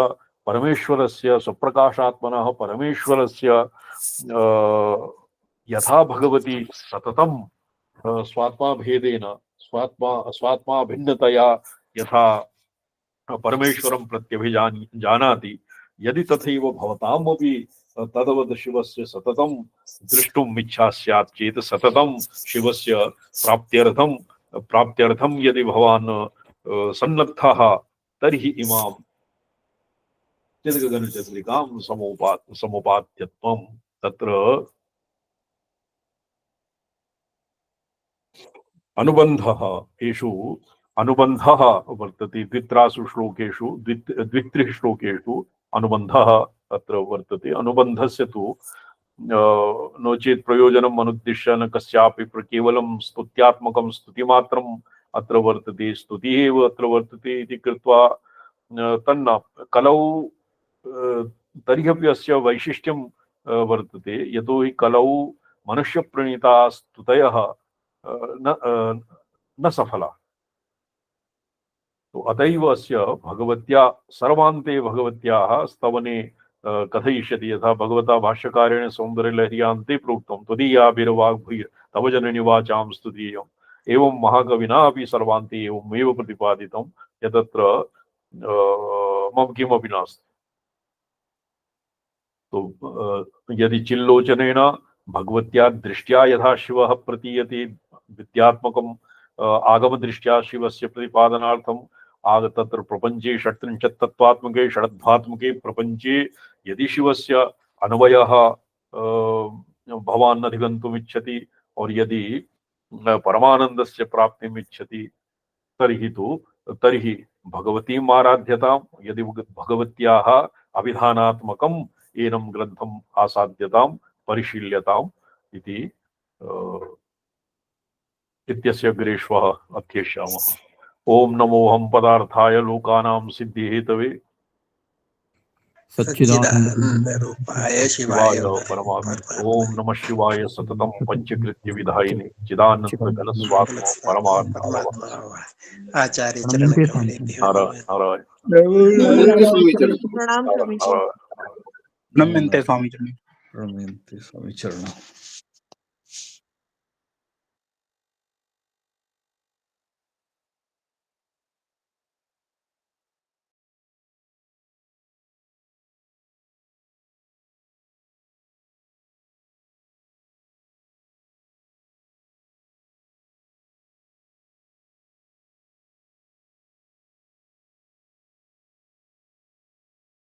परमेश्वरस्य स्वप्रकाशात्मनः परमेश्वरस्य यथा भगवती सततं स्वात्मा भेदेन स्वात्मा भिन्नतया यथा परमेश्वरं प्रत्यभिजानाति यदि तथैव भवतामपि तदवद शिवस्य सततं द्रष्टुम् इच्छा स्यात् चेत् सततं शिवस्य प्राप्त्यर्थं यदि भवान् सन्नद्धः तर्हि इमां चिदगगनचन्द्रिकां समुपात्यत्वं तत्र अनुबन्धः एषु अनुबन्धः वर्तते द्वित्रासु श्लोकेषु द्वित्रिः श्लोकेषु अनुबन्धः अत्र वर्तते अनुबन्धस्य तु नो चेत् प्रयोजनम् अनुद्दिश्य न कस्यापि केवलं स्तुत्यात्मकं स्तुतिमात्रम् अत्र वर्तते स्तुतिः एव अत्र वर्तते इति कृत्वा तन्न कलौ तर्ह्यपि अस्य वैशिष्ट्यं वर्तते यतोहि कलौ मनुष्यप्रणीता स्तुतयः न सफला तो अतएव अस्य भगवत्या सर्वान्ते भगवत्याः स्तवने कथयिष्यति यथा भगवता भाष्यकारेण सौन्दर्यलहर्यान्ते प्रोक्तं त्वदीयाभिर्वाग्भूय तव जननि वाचां स्तुतीयम् एवं महाकविना अपि सर्वान्ते एवमेव प्रतिपादितं यतत्र मम किमपि नास्ति। तो यदि चिल्लोचनेन भगवत्या दृष्ट्या यथा शिवः प्रतीयते विद्यात्मकम् आगमदृष्ट्या शिवस्य प्रतिपादनार्थम् तत्र प्रपञ्चे षट्त्रिंशत् तत्त्वात्मके षडध्वात्मके प्रपञ्चे यदि शिवस्य अन्वयः भवान् अधिगन्तुम् इच्छति और यदि परमानन्दस्य प्राप्तिम् इच्छति तर्हि भगवतीम् आराध्यताम् यदि भगवत्याः अभिधानात्मकम् एनं ग्रन्थम् आसाद्यताम् परिशील्यताम् इति इत्यस्य अग्रेष्वः अध्येष्यामः। ओम नमोऽहं पदार्थाय लोकानां सिद्धिहेतवे सच्चिदानन्दरूपाय शिवाय परमात्मने ओम नमः शिवाय सततं पंचकृत्य विधायिने चिदानंद घन स्वात्मा परमात्मा आचार्य चरण कमले नारायण नम्यन्ते स्वामी चरण। स्वामी चरण।